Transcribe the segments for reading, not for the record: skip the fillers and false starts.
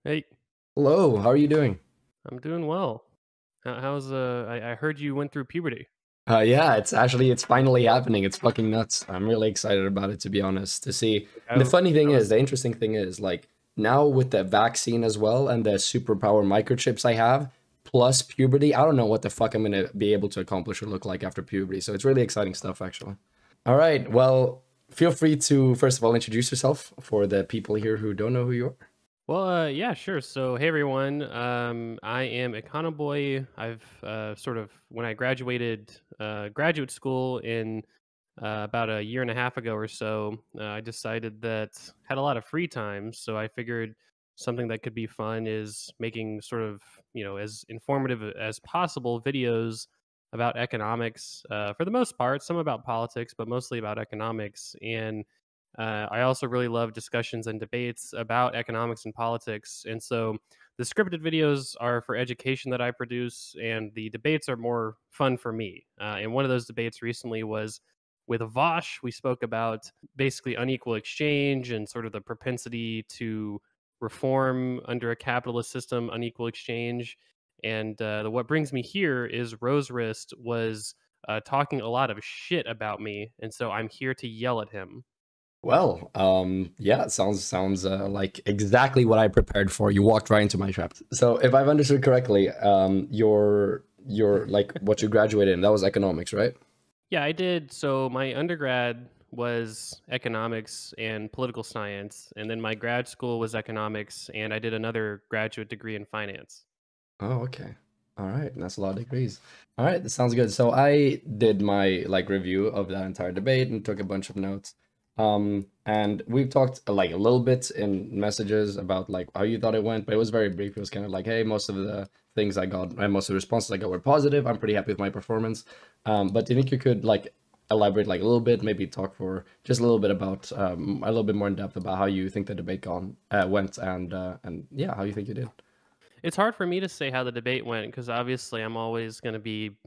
Hey, Hello, how are you doing? I'm doing well. How's I heard you went through puberty. Yeah, it's finally happening. It's fucking nuts. I'm really excited about it, to be honest. To see. And the How funny thing how is, was the interesting thing is, like now with the vaccine as well and the superpower microchips I have, plus puberty, I don't know what the fuck I'm gonna be able to accomplish or look like after puberty. So it's really exciting stuff, actually. All right, well, feel free to first of all introduce yourself for the people here who don't know who you are. yeah, sure. So, hey everyone. I am Econoboi. I've sort of when I graduated graduate school in about a year and a half ago or so, I decided that had a lot of free time, so I figured something that could be fun is making sort of as informative as possible videos about economics for the most part, some about politics, but mostly about economics. And I also really love discussions and debates about economics and politics. And so the scripted videos are for education that I produce, and the debates are more fun for me. And one of those debates recently was with Vaush. We spoke about basically unequal exchange and sort of the propensity to reform under a capitalist system, unequal exchange. And what brings me here is Rose Wrist was talking a lot of shit about me, and so I'm here to yell at him. Well, yeah, it sounds like exactly what I prepared for. You walked right into my trap. So, if I've understood correctly, your like what you graduated in, that was economics, right? Yeah, I did. So my undergrad was economics and political science, and then my grad school was economics, and I did another graduate degree in finance. Oh, okay. All right, that's a lot of degrees. All right, that sounds good. So I did my like review of that entire debate and took a bunch of notes. And we've talked like a little bit in messages about like how you thought it went, but it was very brief. It was kind of like, hey, most of the things I got and most of the responses I got were positive. I'm pretty happy with my performance. But do you think you could like elaborate like a little bit, maybe talk for just a little bit about a little bit more in depth about how you think the debate went and yeah, how you think you did? It's hard for me to say how the debate went because obviously I'm always going to be,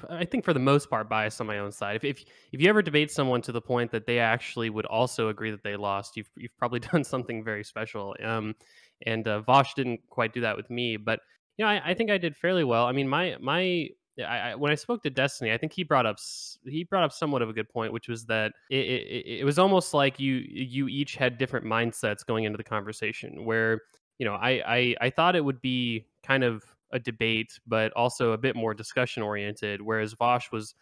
I think for the most part, biased on my own side. If you ever debate someone to the point that they actually would also agree that they lost, you've probably done something very special. And Vosh didn't quite do that with me, but I think I did fairly well. I mean, when I spoke to Destiny, I think he brought up somewhat of a good point, which was that it was almost like you each had different mindsets going into the conversation, where I thought it would be kind of a debate, but also a bit more discussion oriented, whereas Vosh was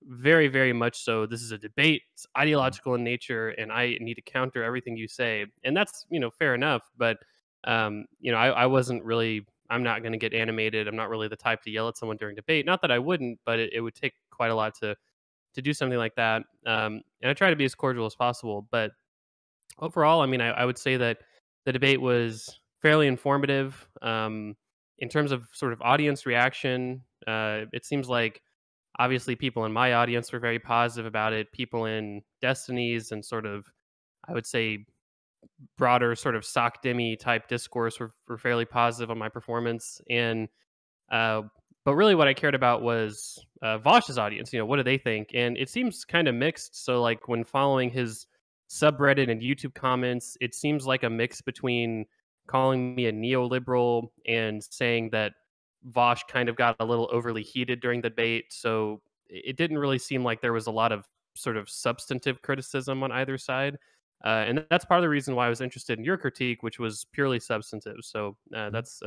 very, very much so. This is a debate. It's ideological in nature, and I need to counter everything you say, and that's fair enough. But I wasn't really. I'm not going to get animated. I'm not really the type to yell at someone during debate. Not that I wouldn't, but it would take quite a lot to do something like that. And I try to be as cordial as possible. But overall, I mean, I would say that the debate was fairly informative. In terms of sort of audience reaction, it seems like obviously people in my audience were very positive about it. People in Destiny's and sort of, I would say, broader sort of sock dimmy type discourse were fairly positive on my performance. And uh, but really, what I cared about was Vosh's audience. What do they think? And it seems kind of mixed. So, like when following his subreddit and YouTube comments, it seems like a mix between calling me a neoliberal and saying that Vosh kind of got a little overly heated during the debate. So it didn't really seem like there was a lot of sort of substantive criticism on either side. And that's part of the reason why I was interested in your critique, which was purely substantive. So that's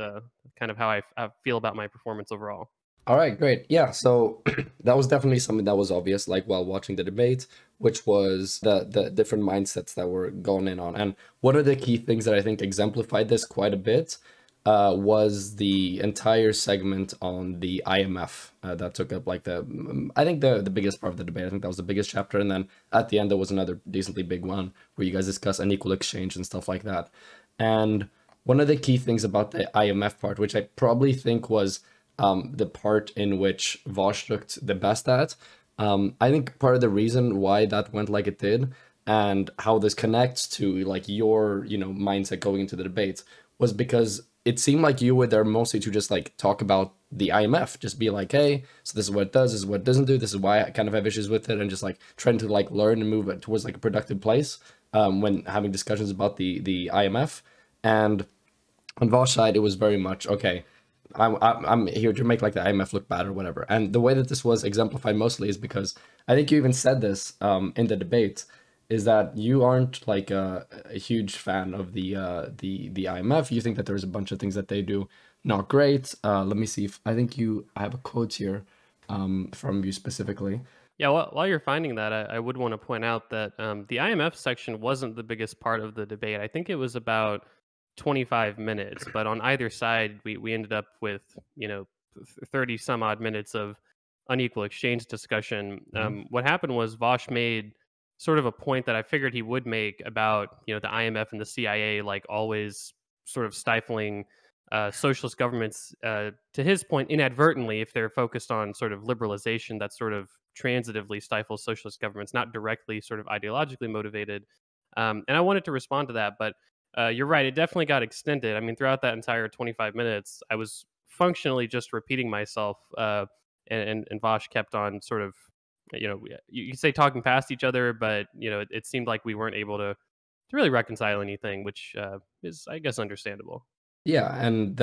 kind of how I feel about my performance overall. All right, great. Yeah, so that was definitely something that was obvious, like while watching the debate, which was the different mindsets that were going in on. And one of the key things that I think exemplified this quite a bit was the entire segment on the IMF that took up like I think the biggest part of the debate. I think that was the biggest chapter, and then at the end there was another decently big one where you guys discuss unequal exchange and stuff like that. And one of the key things about the IMF part, which I probably think was the part in which Vosh looked the best at. I think part of the reason why that went like it did and how this connects to like your, mindset going into the debates was because it seemed like you were there mostly to just like talk about the IMF, just be like, hey, so this is what it does, this is what it doesn't do, this is why I kind of have issues with it, and just like trying to like learn and move it towards like a productive place when having discussions about the IMF. And On Vosh's side, it was very much okay. I'm here to make like the IMF look bad or whatever. And the way that this was exemplified mostly is because I think you even said this in the debate, is that you aren't like a huge fan of the IMF. You think that there's a bunch of things that they do not great. Let me see if I think I have a quote here from you specifically. Yeah, while you're finding that, I would want to point out that the IMF section wasn't the biggest part of the debate. I think it was about 25 minutes, but on either side, we ended up with, 30 some odd minutes of unequal exchange discussion. Mhm. What happened was Vosh made sort of a point that I figured he would make about, the IMF and the CIA, like always sort of stifling socialist governments, to his point, inadvertently, if they're focused on sort of liberalization, that sort of transitively stifles socialist governments, not directly sort of ideologically motivated. And I wanted to respond to that, but you're right. It definitely got extended. I mean, throughout that entire 25 minutes, I was functionally just repeating myself, and Vosh kept on sort of, you could say talking past each other, but it seemed like we weren't able to really reconcile anything, which is, I guess, understandable. Yeah, and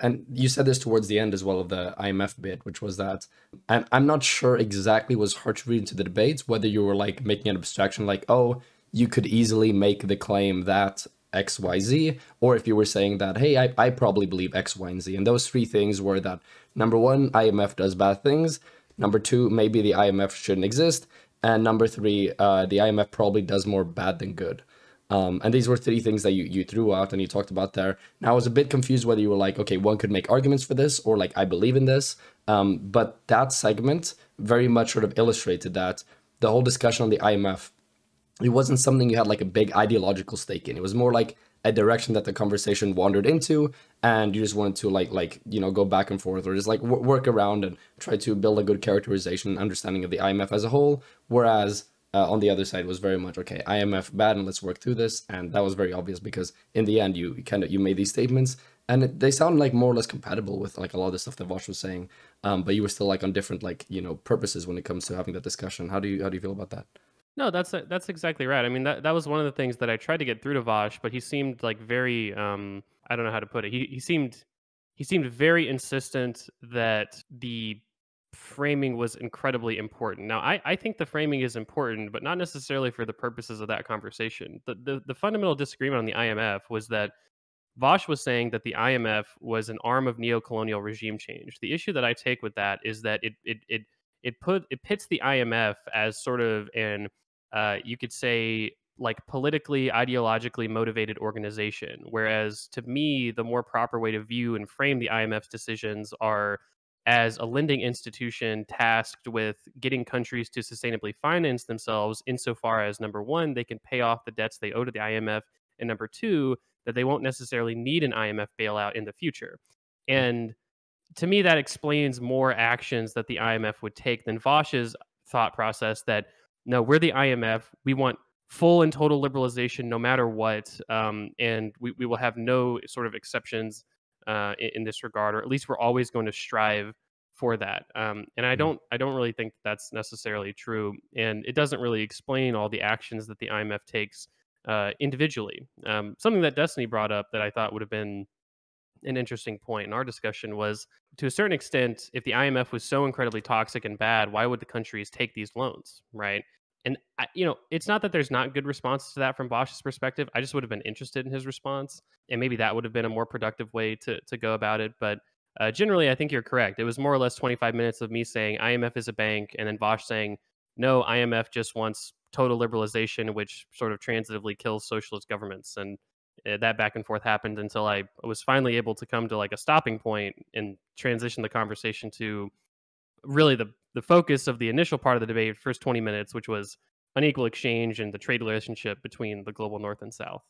and you said this towards the end as well of the IMF bit, which was that, and I'm not sure exactly was hard to read into the debates whether you were like making an abstraction like, oh, you could easily make the claim that XYZ, or if you were saying that, hey, I probably believe X, Y, and Z. And those three things were that number one, IMF does bad things, number two, maybe the IMF shouldn't exist, and number three, the IMF probably does more bad than good. And these were three things that you threw out and you talked about there. Now, I was a bit confused whether you were like, okay, one could make arguments for this or like, I believe in this. But that segment very much sort of illustrated that the whole discussion on the IMF, it wasn't something you had like a big ideological stake in. It was more like a direction that the conversation wandered into, and you just wanted to go back and forth or just like work around and try to build a good characterization and understanding of the IMF as a whole. Whereas on the other side was very much okay, IMF bad, and let's work through this. And that was very obvious because in the end you made these statements, and they sound like more or less compatible with like a lot of the stuff that Vosh was saying. But you were still like on different purposes when it comes to having that discussion. How do you feel about that? No, that's exactly right. I mean, that was one of the things that I tried to get through to Vosh, but he seemed like very, I don't know how to put it. He seemed very insistent that the framing was incredibly important. Now, I think the framing is important, but not necessarily for the purposes of that conversation. The fundamental disagreement on the IMF was that Vosh was saying that the IMF was an arm of neo-colonial regime change. The issue that I take with that is that it pits the IMF as sort of an, you could say, like politically ideologically motivated organization, whereas to me the more proper way to view and frame the IMF's decisions are as a lending institution tasked with getting countries to sustainably finance themselves insofar as number one, they can pay off the debts they owe to the IMF, and number two, that they won't necessarily need an IMF bailout in the future. And to me, that explains more actions that the IMF would take than Vosh's thought process that no, we're the IMF. We want full and total liberalization no matter what. And we will have no sort of exceptions in this regard, or at least we're always going to strive for that. And I don't really think that's necessarily true. And it doesn't really explain all the actions that the IMF takes individually. Something that Destiny brought up that I thought would have been an interesting point in our discussion was, to a certain extent, if the IMF was so incredibly toxic and bad, why would the countries take these loans, right? And it's not that there's not good responses to that from Bosch's perspective. I just would have been interested in his response, and maybe that would have been a more productive way to go about it. But generally, I think you're correct. It was more or less 25 minutes of me saying IMF is a bank, and then Bosch saying no, IMF just wants total liberalization, which sort of transitively kills socialist governments. And that back and forth happened until I was finally able to come to like a stopping point and transition the conversation to really the focus of the initial part of the debate, first 20 minutes, which was unequal exchange and the trade relationship between the global north and south.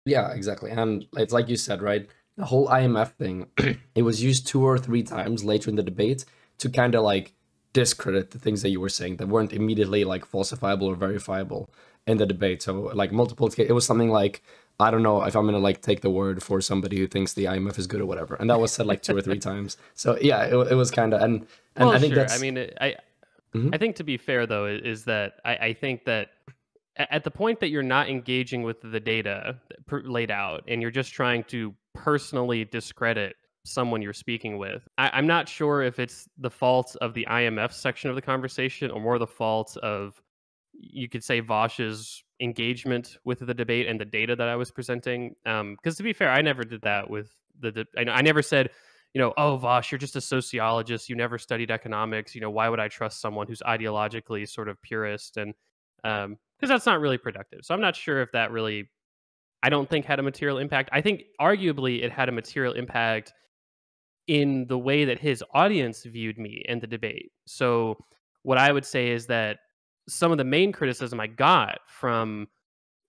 Yeah, exactly. And it's like you said, right? The whole IMF thing, it was used two or three times later in the debate to kind of like discredit the things that you were saying that weren't immediately like falsifiable or verifiable in the debate. So like multiple, it was something like, I don't know if I'm gonna like take the word for somebody who thinks the IMF is good or whatever. And that was said like two or three times. So yeah, it was kind of, and Well, I think sure. I that's, mean, Mhm. I think to be fair though is that I think that at the point that you're not engaging with the data laid out and you're just trying to personally discredit someone you're speaking with. I'm not sure if it's the fault of the IMF section of the conversation or more the fault of, you could say, Vaush's engagement with the debate and the data that I was presenting. Because to be fair, I never did that with I never said, oh, Vaush, you're just a sociologist. You never studied economics. Why would I trust someone who's ideologically sort of purist? And because that's not really productive. So I'm not sure if that really, I don't think had a material impact. I think arguably it had a material impact in the way that his audience viewed me and the debate. So what I would say is that some of the main criticism I got from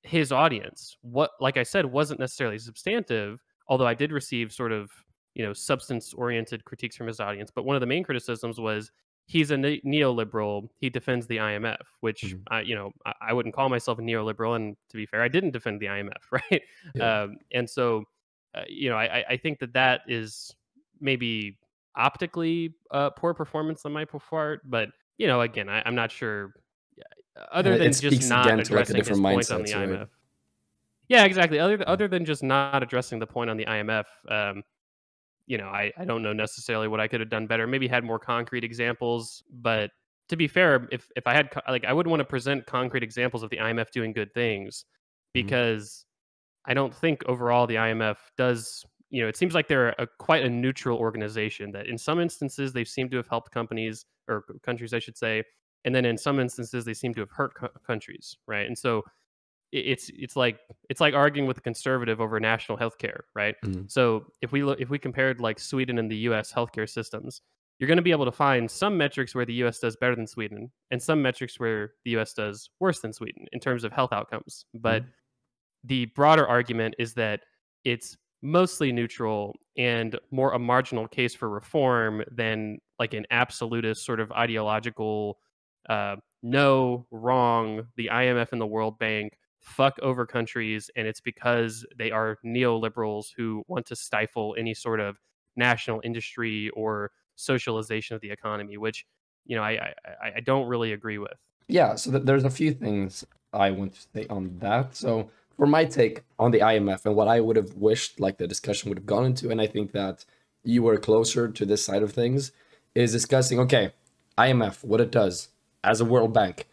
his audience, what, like I said, wasn't necessarily substantive, although I did receive sort of, substance oriented critiques from his audience. But one of the main criticisms was he's a neoliberal. He defends the IMF, which Mhm. I wouldn't call myself a neoliberal. And to be fair, I didn't defend the IMF, right? Yeah. And so, I think that is maybe optically poor performance on my part. But again, I'm not sure. And Other it than just speaks not again to like a addressing his different point on the mindsets, right? IMF. Yeah, exactly. Mm. Other than just not addressing the point on the IMF, I don't know necessarily what I could have done better. Maybe had more concrete examples, but to be fair, if I had like, I wouldn't want to present concrete examples of the IMF doing good things, Mhm. because I don't think overall the IMF does. It seems like they're quite a neutral organization that in some instances they seem to have helped companies or countries, I should say, and then in some instances they seem to have hurt countries, right? And so it's like arguing with a conservative over national healthcare, right? Mhm. So if we compared like Sweden and the U.S. healthcare systems, you're going to be able to find some metrics where the U.S. does better than Sweden, and some metrics where the U.S. does worse than Sweden in terms of health outcomes. But Mhm. the broader argument is that it's mostly neutral and more a marginal case for reform than like an absolutist sort of ideological, no, wrong, the IMF and the World Bank fuck over countries, and it's because they are neoliberals who want to stifle any sort of national industry or socialization of the economy, which I don't really agree with. Yeah, so there's a few things I want to say on that. So for my take on the IMF and what I would have wished like the discussion would have gone into, and I think that you were closer to this side of things, is discussing, okay, IMF, what it does as a World Bank.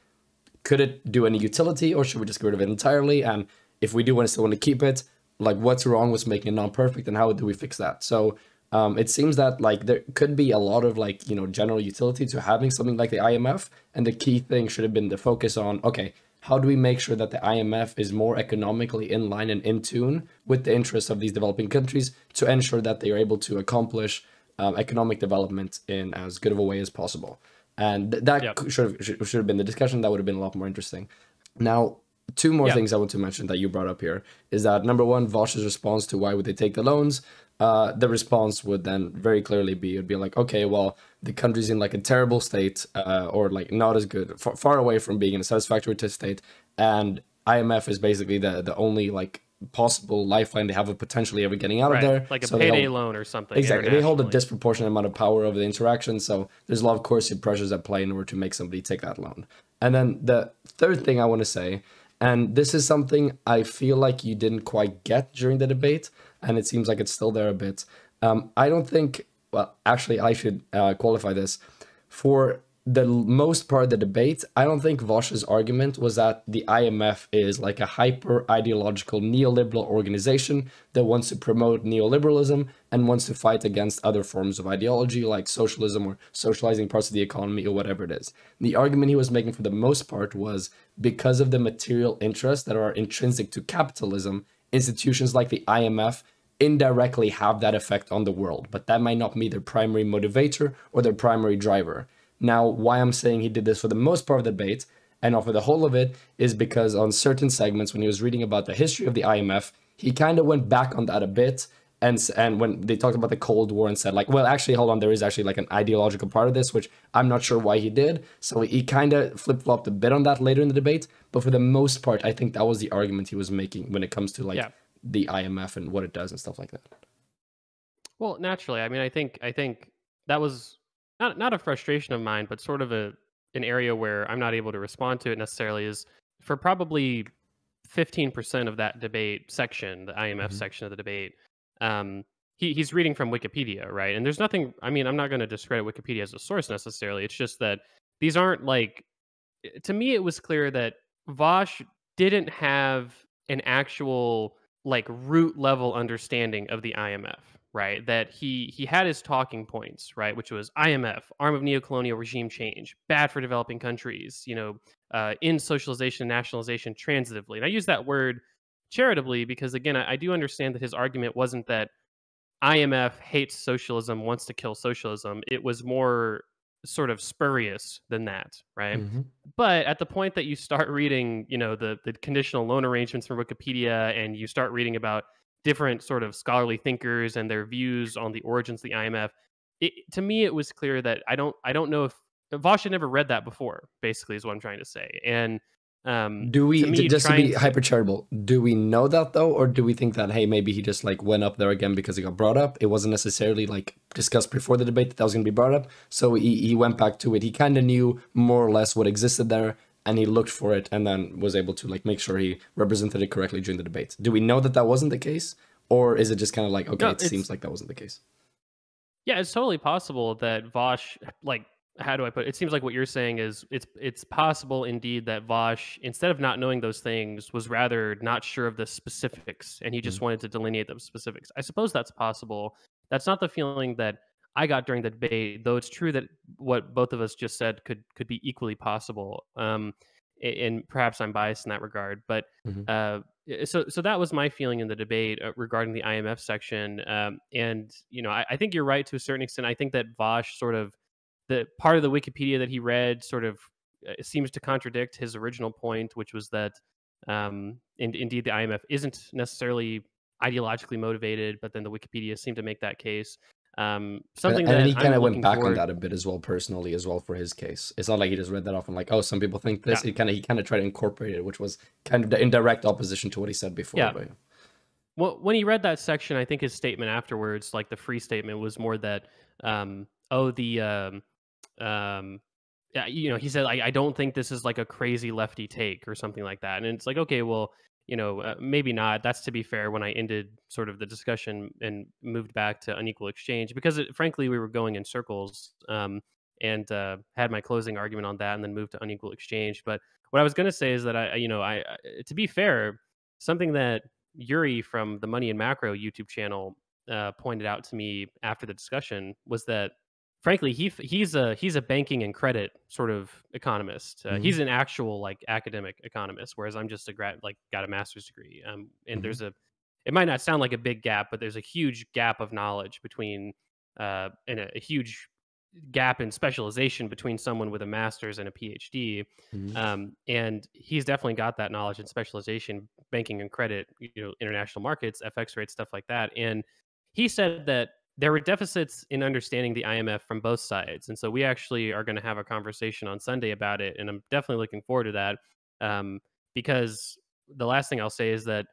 Could it do any utility, or should we just get rid of it entirely? And if we do want to still want to keep it, like what's wrong with making it non-perfect, and how do we fix that? So it seems that like there could be a lot of like general utility to having something like the IMF, and the key thing should have been to focus on, okay, how do we make sure that the IMF is more economically in line and in tune with the interests of these developing countries to ensure that they are able to accomplish economic development in as good of a way as possible. And that Yep. should have been the discussion. That would have been a lot more interesting. Now, two more Yeah. things I want to mention that you brought up here is that number one, Vosh's response to why would they take the loans. The response would then very clearly be, it'd be like, okay, well, the country's in like a terrible state, or like not as good, far away from being in a satisfactory state, and IMF is basically the only like possible lifeline they have of potentially ever getting out of Right. there. Like a So they payday hold, loan or something exactly, they hold a internationally. disproportionate amount of power over the interaction. So there's a lot of coercive pressures at play in order to make somebody take that loan. And then the third thing I want to say, and this is something I feel like you didn't quite get during the debate, and it seems like it's still there a bit. I don't think, well, actually, I should qualify this. For the most part of the debate, I don't think Vosh's argument was that the IMF is like a hyper ideological neoliberal organization that wants to promote neoliberalism and wants to fight against other forms of ideology like socialism or socializing parts of the economy or whatever it is. The argument he was making for the most part was because of the material interests that are intrinsic to capitalism, institutions like the IMF indirectly have that effect on the world, but that might not be their primary motivator or their primary driver. Now, why I'm saying he did this for the most part of the debate and not for the whole of it is because on certain segments, when he was reading about the history of the IMF, he kind of went back on that a bit. And when they talked about the Cold War and said like, well, actually, hold on, there is actually like an ideological part of this, which I'm not sure why he did. So he kind of flip-flopped a bit on that later in the debate. But for the most part, I think that was the argument he was making when it comes to like Yeah. the IMF and what it does and stuff like that. Well, naturally, I mean, I think that was not a frustration of mine, but sort of an area where I'm not able to respond to it necessarily is for probably 15% of that debate section, the IMF Mhm. section of the debate. he's reading from Wikipedia, right? And there's nothing. I mean, I'm not going to discredit Wikipedia as a source necessarily. It's just that these aren't like. To me, it was clear that Vosh didn't have an actual like root level understanding of the IMF, right? That he had his talking points, right, which was IMF, arm of neocolonial regime change, bad for developing countries, in socialization and nationalization transitively. And I use that word charitably because again, I do understand that his argument wasn't that IMF hates socialism, wants to kill socialism. It was more sort of spurious than that, right? Hmm. But at the point that you start reading, the conditional loan arrangements from Wikipedia, and you start reading about different sort of scholarly thinkers and their views on the origins of the IMF, to me it was clear that I don't know if Vosh had never read that before. Basically, is what I'm trying to say. And Do to we, me, just to trying be to hyper charitable, do we know that though, or do we think that, hey, maybe he just like went up there again because it got brought up? It wasn't necessarily like discussed before the debate that was going to be brought up, so he went back to it. He kind of knew more or less what existed there, and he looked for it, and then was able to like make sure he represented it correctly during the debate. Do we know that that wasn't the case, or is it just kind of like, okay, no, it seems like that wasn't the case? yeah, it's totally possible that Vosh, like, how do I put it? It seems like what you're saying is it's possible indeed that Vosh, instead of not knowing those things, was rather not sure of the specifics, and he Mm-hmm. just wanted to delineate those specifics. I suppose that's possible. That's not the feeling that I got during the debate, though it's true that what both of us just said could be equally possible. And perhaps I'm biased in that regard, but so that was my feeling in the debate regarding the IMF section. And I think you're right to a certain extent. I think that Vosh sort of the part of the Wikipedia that he read sort of seems to contradict his original point, which was that indeed the IMF isn't necessarily ideologically motivated, but then the Wikipedia seemed to make that case. Something And then that he kind I'm of went looking back on forward. that a bit as well, personally, as well, for his case. It's not like he just read that off and like, oh, some people think this. Yeah, He kind of tried to incorporate it, which was kind of in direct opposition to what he said before. yeah. But Well, when he read that section, I think his statement afterwards, like the free statement, was more that, oh, um, yeah, he said, I don't think this is like a crazy lefty take or something like that. And it's like, okay, well, maybe not. That's to be fair when I ended sort of the discussion and moved back to unequal exchange because frankly, we were going in circles and had my closing argument on that and then moved to unequal exchange. But what I was going to say is that to be fair, something that Yuri from the Money and Macro YouTube channel pointed out to me after the discussion was that frankly he's a banking and credit sort of economist. mm-hmm. He's an actual like academic economist, whereas I'm just a grad like got a master's degree. And Mm-hmm. it might not sound like a big gap, but there's a huge gap of knowledge between and a huge gap in specialization between someone with a master's and a PhD. Mm-hmm. And he's definitely got that knowledge and specialization, banking and credit, international markets, FX rates, stuff like that. And he said that there were deficits in understanding the IMF from both sides. And so we actually are going to have a conversation on Sunday about it. And I'm definitely looking forward to that because the last thing I'll say is that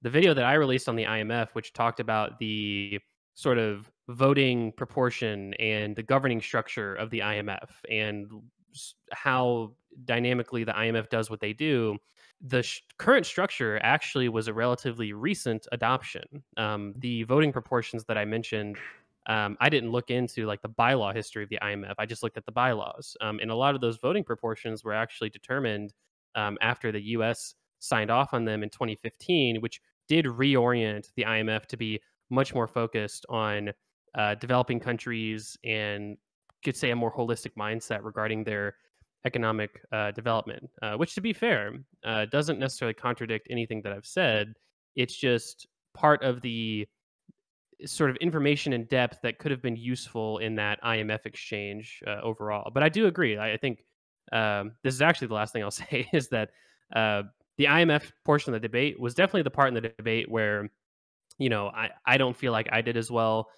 the video that I released on the IMF, which talked about the sort of voting proportion and the governing structure of the IMF and how dynamically the IMF does what they do, the current structure actually was a relatively recent adoption. The voting proportions that I mentioned, I didn't look into like the bylaw history of the IMF. I just looked at the bylaws, and a lot of those voting proportions were actually determined after the U.S. signed off on them in 2015, which did reorient the IMF to be much more focused on developing countries and could say a more holistic mindset regarding their economic development, which, to be fair, doesn't necessarily contradict anything that I've said. It's just part of the sort of information in depth that could have been useful in that IMF exchange overall. But I do agree. I think this is actually the last thing I'll say is that the IMF portion of the debate was definitely the part in the debate where I don't feel like I did as well.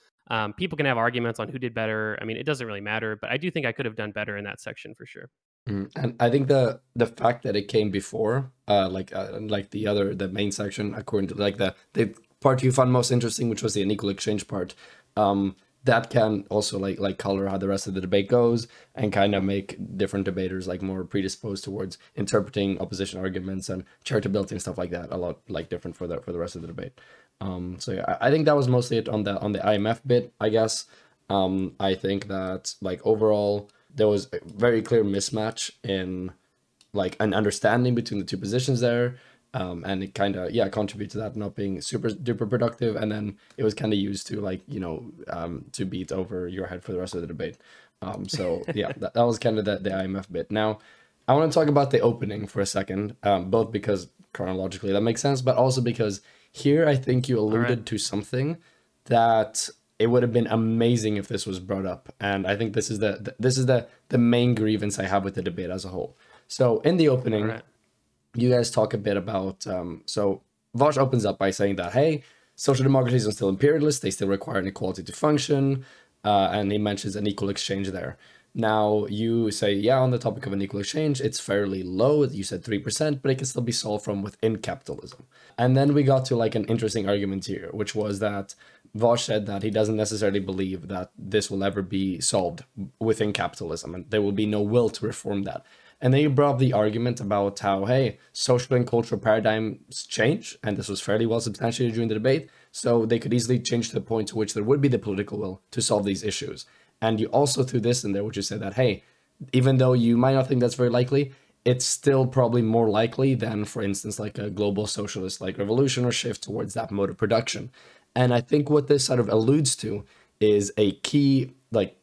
People can have arguments on who did better. I mean, it doesn't really matter, but I do think I could have done better in that section for sure. And I think the fact that it came before, like the main section, according to like the part you found most interesting, which was the unequal exchange part, that can also like color how the rest of the debate goes and kind of make different debaters like more predisposed towards interpreting opposition arguments and charitability and stuff like that a lot like different for the rest of the debate. So yeah, I think that was mostly it on the IMF bit, I guess. I think that like overall there was a very clear mismatch in like an understanding between the two positions there. And it kind of, yeah, contribute to that not being super duper productive. And then it was kind of used to like, to beat over your head for the rest of the debate. So yeah, that was kind of the IMF bit. Now, I want to talk about the opening for a second, both because chronologically that makes sense, but also because here I think you alluded to something that it would have been amazing if this was brought up. And I think this is the main grievance I have with the debate as a whole. So in the opening, you guys talk a bit about, so Vaush opens up by saying that, hey, social democracies are still imperialist, they still require inequality to function, and he mentions an equal exchange there. Now, you say, yeah, on the topic of an equal exchange, it's fairly low, you said 3%, but it can still be solved from within capitalism. And then we got to like an interesting argument here, which was that Vaush said that he doesn't necessarily believe that this will ever be solved within capitalism, and there will be no will to reform that. And then you brought up the argument about how, hey, social and cultural paradigms change, and this was fairly well substantiated during the debate, so they could easily change to the point to which there would be the political will to solve these issues. And you also threw this in there, which you said that, hey, even though you might not think that's very likely, it's still probably more likely than, for instance, like a global socialist like revolution or shift towards that mode of production. And I think what this sort of alludes to is a key, like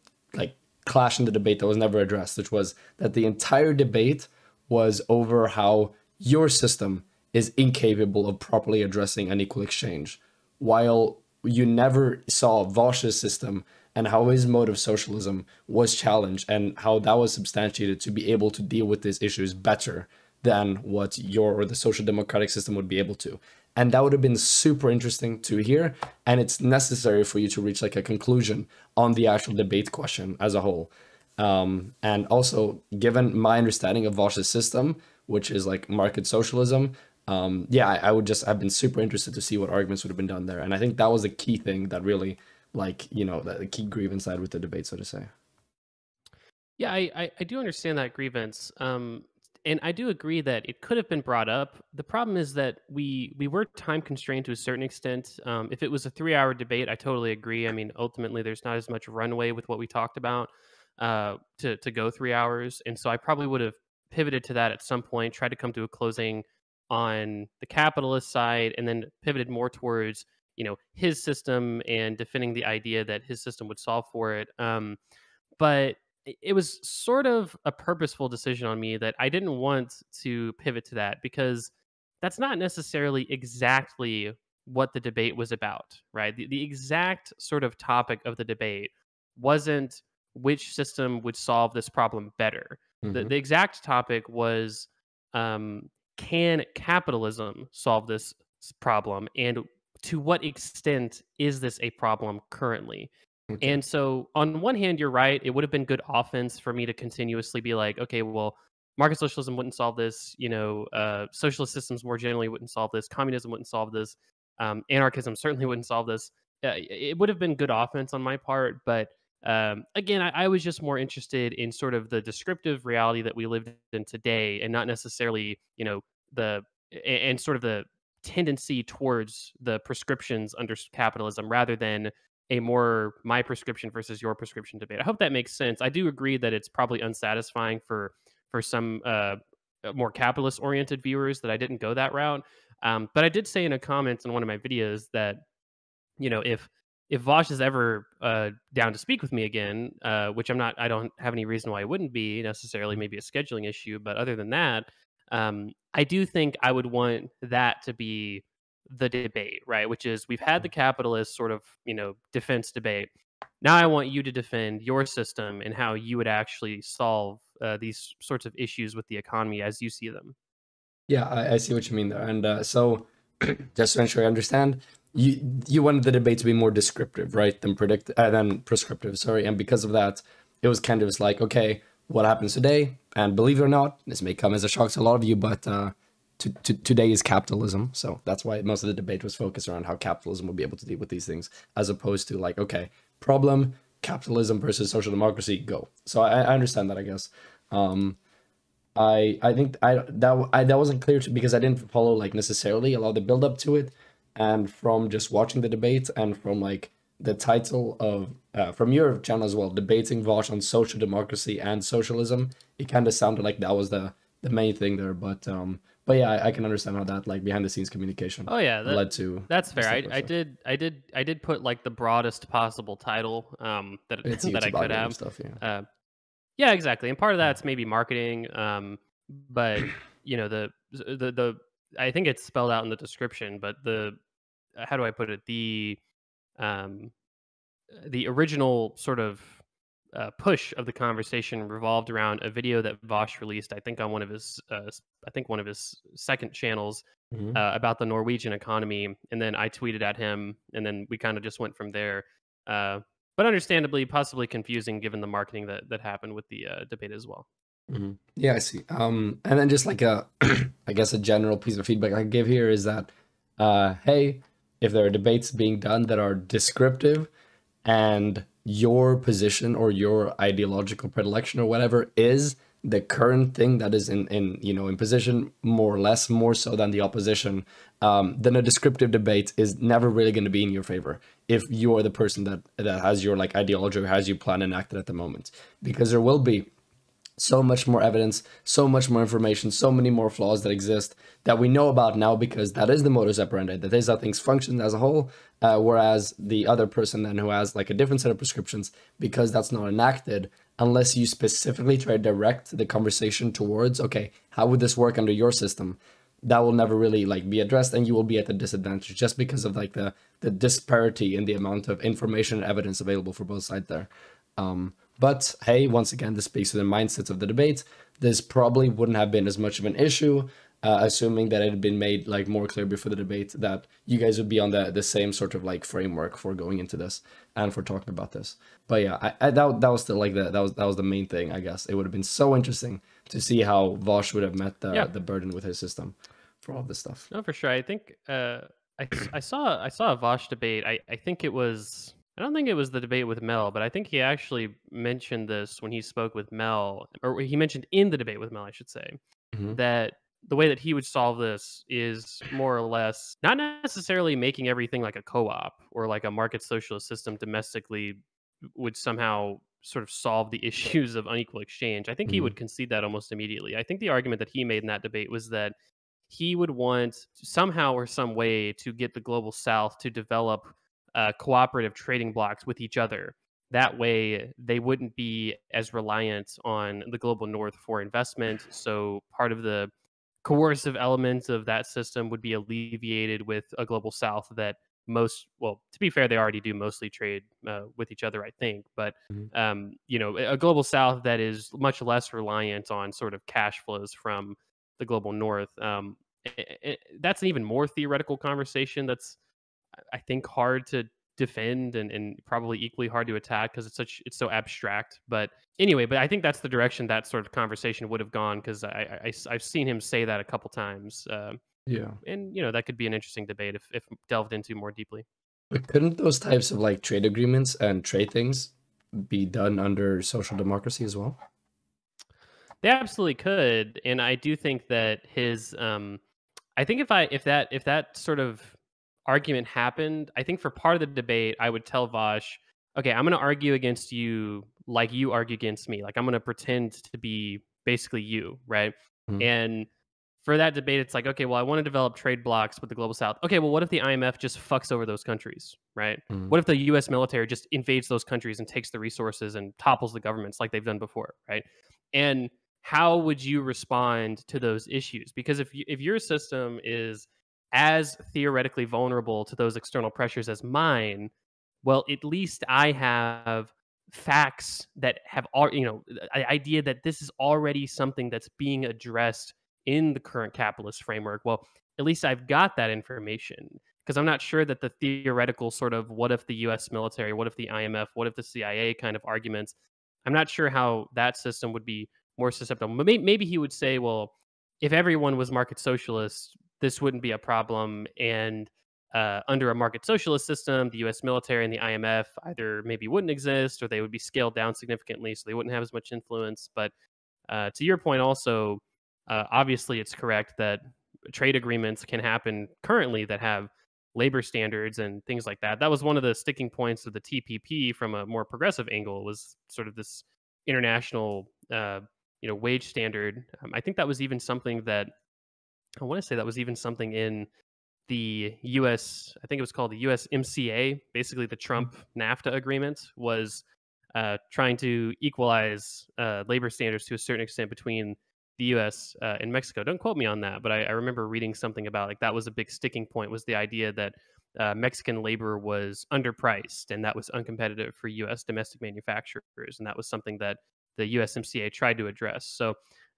clash in the debate that was never addressed, which was that the entire debate was over how your system is incapable of properly addressing an equal exchange, while you never saw Vaush's system and how his mode of socialism was challenged and how that was substantiated to be able to deal with these issues better than what your or the social democratic system would be able to. And that would have been super interesting to hear. And it's necessary for you to reach like a conclusion on the actual debate question as a whole. And also, given my understanding of Vaush's system, which is like market socialism, I've been super interested to see what arguments would have been done there. And I think that was the key thing that really, the key grievance side with the debate, so to say. Yeah, I do understand that grievance. And I do agree that it could have been brought up. The problem is that we were time constrained to a certain extent. If it was a 3-hour debate, I totally agree. I mean, ultimately, there's not as much runway with what we talked about to go 3 hours, and so I probably would have pivoted to that at some point, tried to come to a closing on the capitalist side, and then pivoted more towards his system and defending the idea that his system would solve for it. But it was sort of a purposeful decision on me that I didn't want to pivot to that because that's not necessarily exactly what the debate was about, right? The exact sort of topic of the debate wasn't which system would solve this problem better. The exact topic was can capitalism solve this problem, and to what extent is this a problem currently? Okay. And so, on one hand, you're right. It would have been good offense for me to continuously be like, okay, well, market socialism wouldn't solve this. Socialist systems more generally wouldn't solve this. Communism wouldn't solve this. Anarchism certainly wouldn't solve this. It would have been good offense on my part. But again, I was just more interested in sort of the descriptive reality that we lived in today and not necessarily, and sort of the tendency towards the prescriptions under capitalism rather than a more my prescription versus your prescription debate. I hope that makes sense. I do agree that it's probably unsatisfying for some more capitalist oriented viewers that I didn't go that route. But I did say in a comment in one of my videos that if Vaush is ever down to speak with me again, which I'm not, I don't have any reason why it wouldn't be necessarily, maybe a scheduling issue. But other than that, I do think I would want that to be the debate, right? Which is we've had the capitalist sort of, defense debate. Now I want you to defend your system and how you would actually solve these sorts of issues with the economy as you see them. Yeah, I see what you mean there. And so, just to ensure I understand, you wanted the debate to be more descriptive, right, than prescriptive. Sorry, and because of that, it was kind of just like, okay, what happens today? And believe it or not, this may come as a shock to a lot of you, but today is capitalism. So that's why most of the debate was focused around how capitalism will be able to deal with these things, as opposed to like, okay, problem, capitalism versus social democracy, go. So I understand that, I guess. I think that wasn't clear to because I didn't follow like necessarily a lot of the build up to it. And from just watching the debate and from like the title of from your channel as well, debating Vosh on social democracy and socialism, it kind of sounded like that was the main thing there. But yeah, I can understand how that like behind the scenes communication Oh yeah, led to that's fair. this type I of I stuff. did I did I did put like the broadest possible title that It's that I YouTube could algorithm have. stuff, yeah. Uh, yeah, exactly. And part of that's maybe marketing. But the I think it's spelled out in the description. But the how do I put it? Um, the original sort of push of the conversation revolved around a video that Vosh released. I think on one of his I think one of his second channels Mhm. about the Norwegian economy, and then I tweeted at him, and then we kind of just went from there. Uh, but understandably, possibly confusing given the marketing that happened with the debate as well. Mhm. Yeah, I see. And then just like a, I guess a general piece of feedback I give here is that, hey, if there are debates being done that are descriptive, and your position or your ideological predilection or whatever is the current thing that is in position more or less more so than the opposition, then a descriptive debate is never really going to be in your favor if you are the person that has your like ideology or has your plan enacted at the moment, because there will be so much more evidence, so much more information, so many more flaws that exist that we know about now because that is the modus operandi. That is how things function as a whole. Whereas the other person then who has like a different set of prescriptions, because that's not enacted, unless you specifically try to direct the conversation towards, okay, how would this work under your system? That will never really like be addressed, and you will be at a disadvantage just because of like the disparity in the amount of information and evidence available for both sides there. But hey, once again, this speaks to the mindsets of the debate. This probably wouldn't have been as much of an issue, assuming that it had been made like more clear before the debate that you guys would be on the same sort of like framework for going into this and for talking about this. But yeah, that was still like that was the main thing. I guess it would have been so interesting to see how Vosh would have met Yeah, the burden with his system for all of this stuff. no, for sure. I think I saw a Vosh debate. I think it was. I don't think it was the debate with Mel, but I think he actually mentioned this when he spoke with Mel, or he mentioned in the debate with Mel, I should say, Hmm. that the way that he would solve this is more or less not necessarily making everything like a co-op or like a market socialist system domestically would somehow sort of solve the issues of unequal exchange. I think he Hmm. would concede that almost immediately. I think the argument that he made in that debate was that he would want somehow or some way to get the global south to develop cooperative trading blocks with each other. That way, they wouldn't be as reliant on the global north for investment. So, part of the coercive elements of that system would be alleviated with a global south that well, to be fair, they already do mostly trade with each other, I think. But a global south that is much less reliant on sort of cash flows from the global north. That's an even more theoretical conversation. That's I think hard to defend and probably equally hard to attack because it's so abstract. But anyway, but I think that's the direction that sort of conversation would have gone because I've seen him say that a couple times, Yeah. and that could be an interesting debate if delved into more deeply. But couldn't those types of like trade agreements and trade things be done under social democracy as well? They absolutely could, and I do think that his I think if that sort of argument happened, I think for part of the debate, I would tell Vosh, okay, I'm going to argue against you like you argue against me. Like I'm going to pretend to be basically you, right? Mm, And for that debate, it's like, okay, well, I want to develop trade blocks with the global south. Okay, well, what if the IMF just fucks over those countries, right? mm, What if the US military just invades those countries and takes the resources and topples the governments like they've done before, right? And how would you respond to those issues? Because if your system is as theoretically vulnerable to those external pressures as mine, well, at least I have facts that have all the idea that this is already something that's being addressed in the current capitalist framework. Well, at least I've got that information because I'm not sure that the theoretical sort of what if the US military, what if the IMF, what if the CIA kind of arguments, I'm not sure how that system would be more susceptible. Maybe he would say, well, if everyone was market socialist, this wouldn't be a problem. And under a market socialist system, the US military and the IMF either maybe wouldn't exist or they would be scaled down significantly so they wouldn't have as much influence. But to your point, also, obviously, it's correct that trade agreements can happen currently that have labor standards and things like that. That was one of the sticking points of the TPP from a more progressive angle, was sort of this international, wage standard. I think that was even something that I want to say that was even something in the US, I think it was called the USMCA, basically the Trump NAFTA agreement, was trying to equalize labor standards to a certain extent between the US and Mexico. Don't quote me on that, but I remember reading something about like that was a big sticking point, was the idea that Mexican labor was underpriced and that was uncompetitive for US domestic manufacturers. And that was something that the USMCA tried to address. So,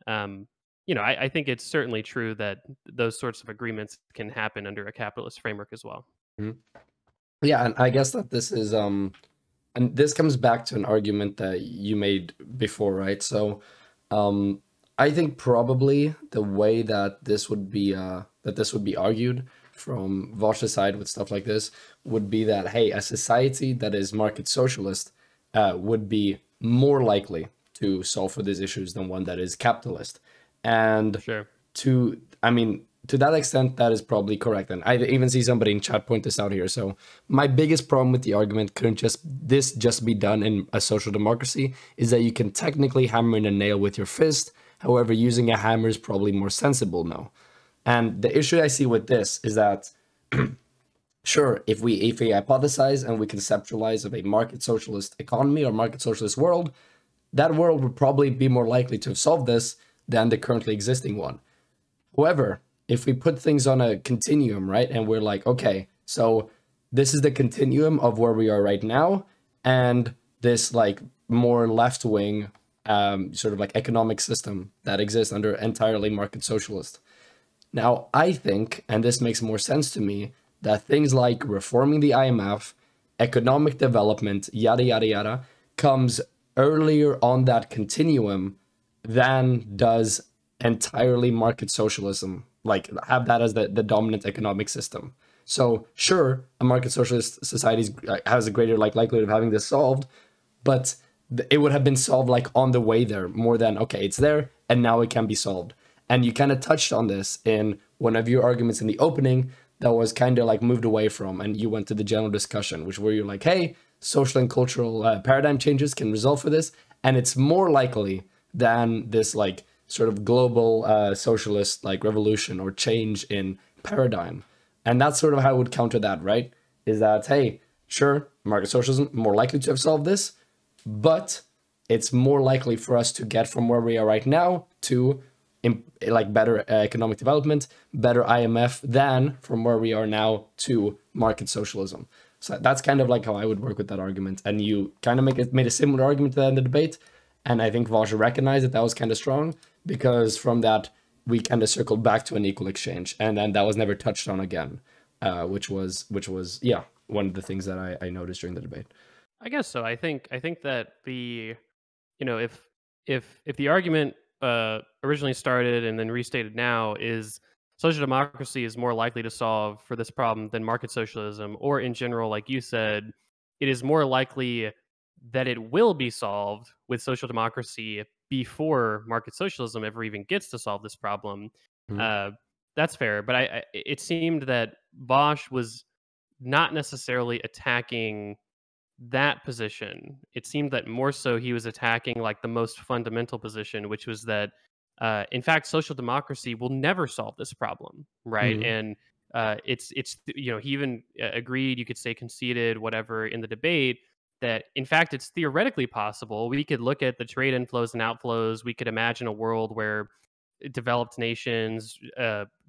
um, I think it's certainly true that those sorts of agreements can happen under a capitalist framework as well. Mhm. Yeah, and I guess that this is and this comes back to an argument that you made before, right? So um I think probably the way that this would be argued from Vosh's side with stuff like this would be that, hey, a society that is market socialist would be more likely to solve for these issues than one that is capitalist. And Sure. I mean, to that extent, that is probably correct. And I even see somebody in chat point this out here. So my biggest problem with the argument, couldn't just be done in a social democracy, is that you can technically hammer in a nail with your fist. However, using a hammer is probably more sensible now. And the issue I see with this is that, sure, if we hypothesize and we conceptualize of a market socialist economy or market socialist world, that world would probably be more likely to have solved this than the currently existing one. However, if we put things on a continuum, right, and we're like, okay, so this is the continuum of where we are right now, and this like more left wing sort of like economic system that exists under entirely market socialist. Now, I think, and this makes more sense to me, that things like reforming the IMF, economic development, yada, yada, yada, comes earlier on that continuum than does entirely market socialism, like have that as the dominant economic system. So sure, a market socialist society has a greater like likelihood of having this solved, but it would have been solved like on the way there more than, okay, it's there and now it can be solved. And you kind of touched on this in one of your arguments in the opening that was kind of like moved away from, and you went to the general discussion, which where you're like, hey, social and cultural paradigm changes can result for this, and it's more likely than this like sort of global socialist like revolution or change in paradigm. And that's sort of how I would counter that, right? Is that, hey, sure, market socialism more likely to have solved this, but it's more likely for us to get from where we are right now to like better economic development, better IMF, than from where we are now to market socialism. So that's kind of like how I would work with that argument. And you kind of made a similar argument to that in the debate. And I think Vaush recognized that was kind of strong, because from that, we kind of circled back to an equal exchange. And then that was never touched on again, which was, yeah, one of the things that I noticed during the debate. I guess so. I think that if the argument originally started and then restated now is social democracy is more likely to solve for this problem than market socialism, or in general, like you said, it is more likely that it will be solved with social democracy before market socialism ever even gets to solve this problem. Mhm. Uh, that's fair, but it seemed that Bosch was not necessarily attacking that position. It seemed that more so he was attacking like the most fundamental position, which was that in fact social democracy will never solve this problem, right? Mhm. And it's he even agreed, you could say conceded, whatever, in the debate, that in fact it's theoretically possible. We could look at the trade inflows and outflows. We could imagine a world where developed nations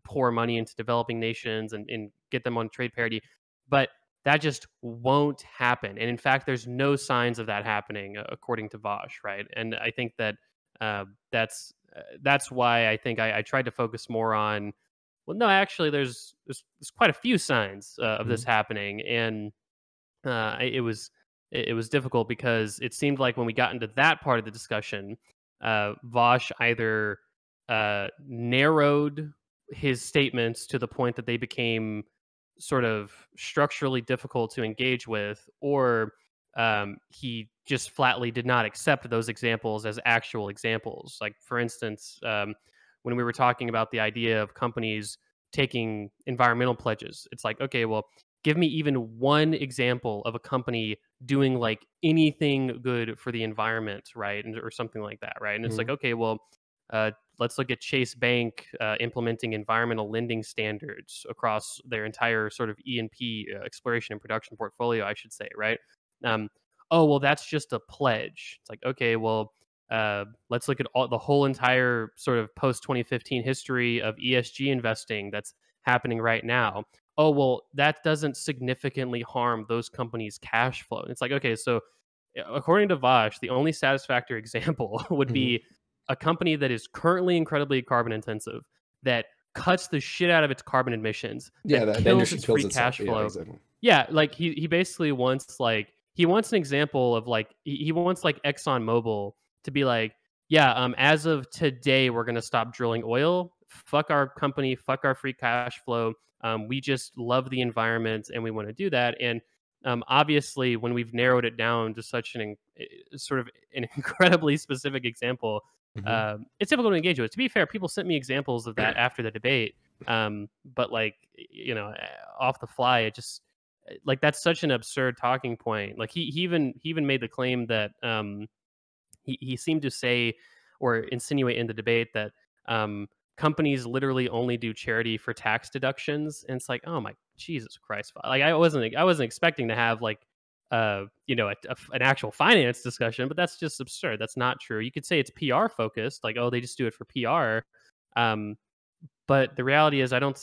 pour money into developing nations and get them on trade parity, but that just won't happen. And in fact, there's no signs of that happening, according to Vaush, right? And I think that that's why I think I tried to focus more on. Well, no, actually, there's quite a few signs of this Mhm. happening, and it was difficult because it seemed like when we got into that part of the discussion, Vaush either narrowed his statements to the point that they became sort of structurally difficult to engage with, or he just flatly did not accept those examples as actual examples. Like, for instance, when we were talking about the idea of companies taking environmental pledges. It's like, okay, well, give me even one example of a company doing like anything good for the environment, right? Or something like that, right? And it's like, Mhm. okay, well, let's look at Chase Bank implementing environmental lending standards across their entire sort of E&P exploration and production portfolio, I should say, right? Um, oh, well, that's just a pledge. It's like, okay, well, let's look at the whole entire sort of post 2015 history of ESG investing that's happening right now. Oh, well, that doesn't significantly harm those companies' cash flow. And it's like, okay, so according to Vaush, the only satisfactory example would Mhm. be a company that is currently incredibly carbon intensive, that cuts the shit out of its carbon emissions, Yeah, that the kills industry its kills free itself. cash Yeah, flow. exactly. Yeah, like he basically wants like he wants an example of like he wants like ExxonMobil to be like, yeah, as of today, we're gonna stop drilling oil. Fuck our company, fuck our free cash flow. We just love the environment and we want to do that. And obviously, when we've narrowed it down to such sort of an incredibly specific example, Mhm. it's difficult to engage with. To be fair, people sent me examples of that after the debate, but like off the fly, it just like that's such an absurd talking point. Like he even made the claim that he seemed to say or insinuate in the debate that companies literally only do charity for tax deductions, and it's like, oh my Jesus Christ! Like I wasn't expecting to have like an actual finance discussion, but that's just absurd. That's not true. You could say it's PR focused, like oh they just do it for PR. Um, but the reality is, I don't.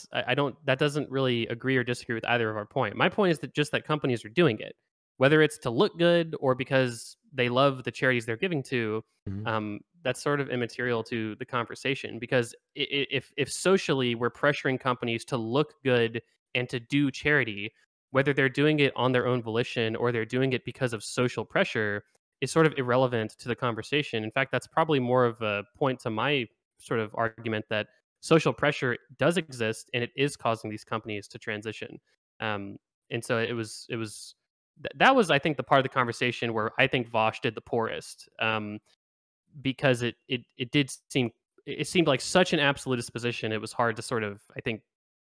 That doesn't really agree or disagree with either of our point. My point is that just that companies are doing it, whether it's to look good or because they love the charities they're giving to. Mhm. That's sort of immaterial to the conversation because if socially we're pressuring companies to look good and to do charity, whether they're doing it on their own volition or they're doing it because of social pressure, is sort of irrelevant to the conversation. In fact, that's probably more of a point to my sort of argument that social pressure does exist and it is causing these companies to transition. Um, and so that was I think the part of the conversation where I think Vosh did the poorest because it did seem it seemed like such an absolutist position. It was hard to sort of I think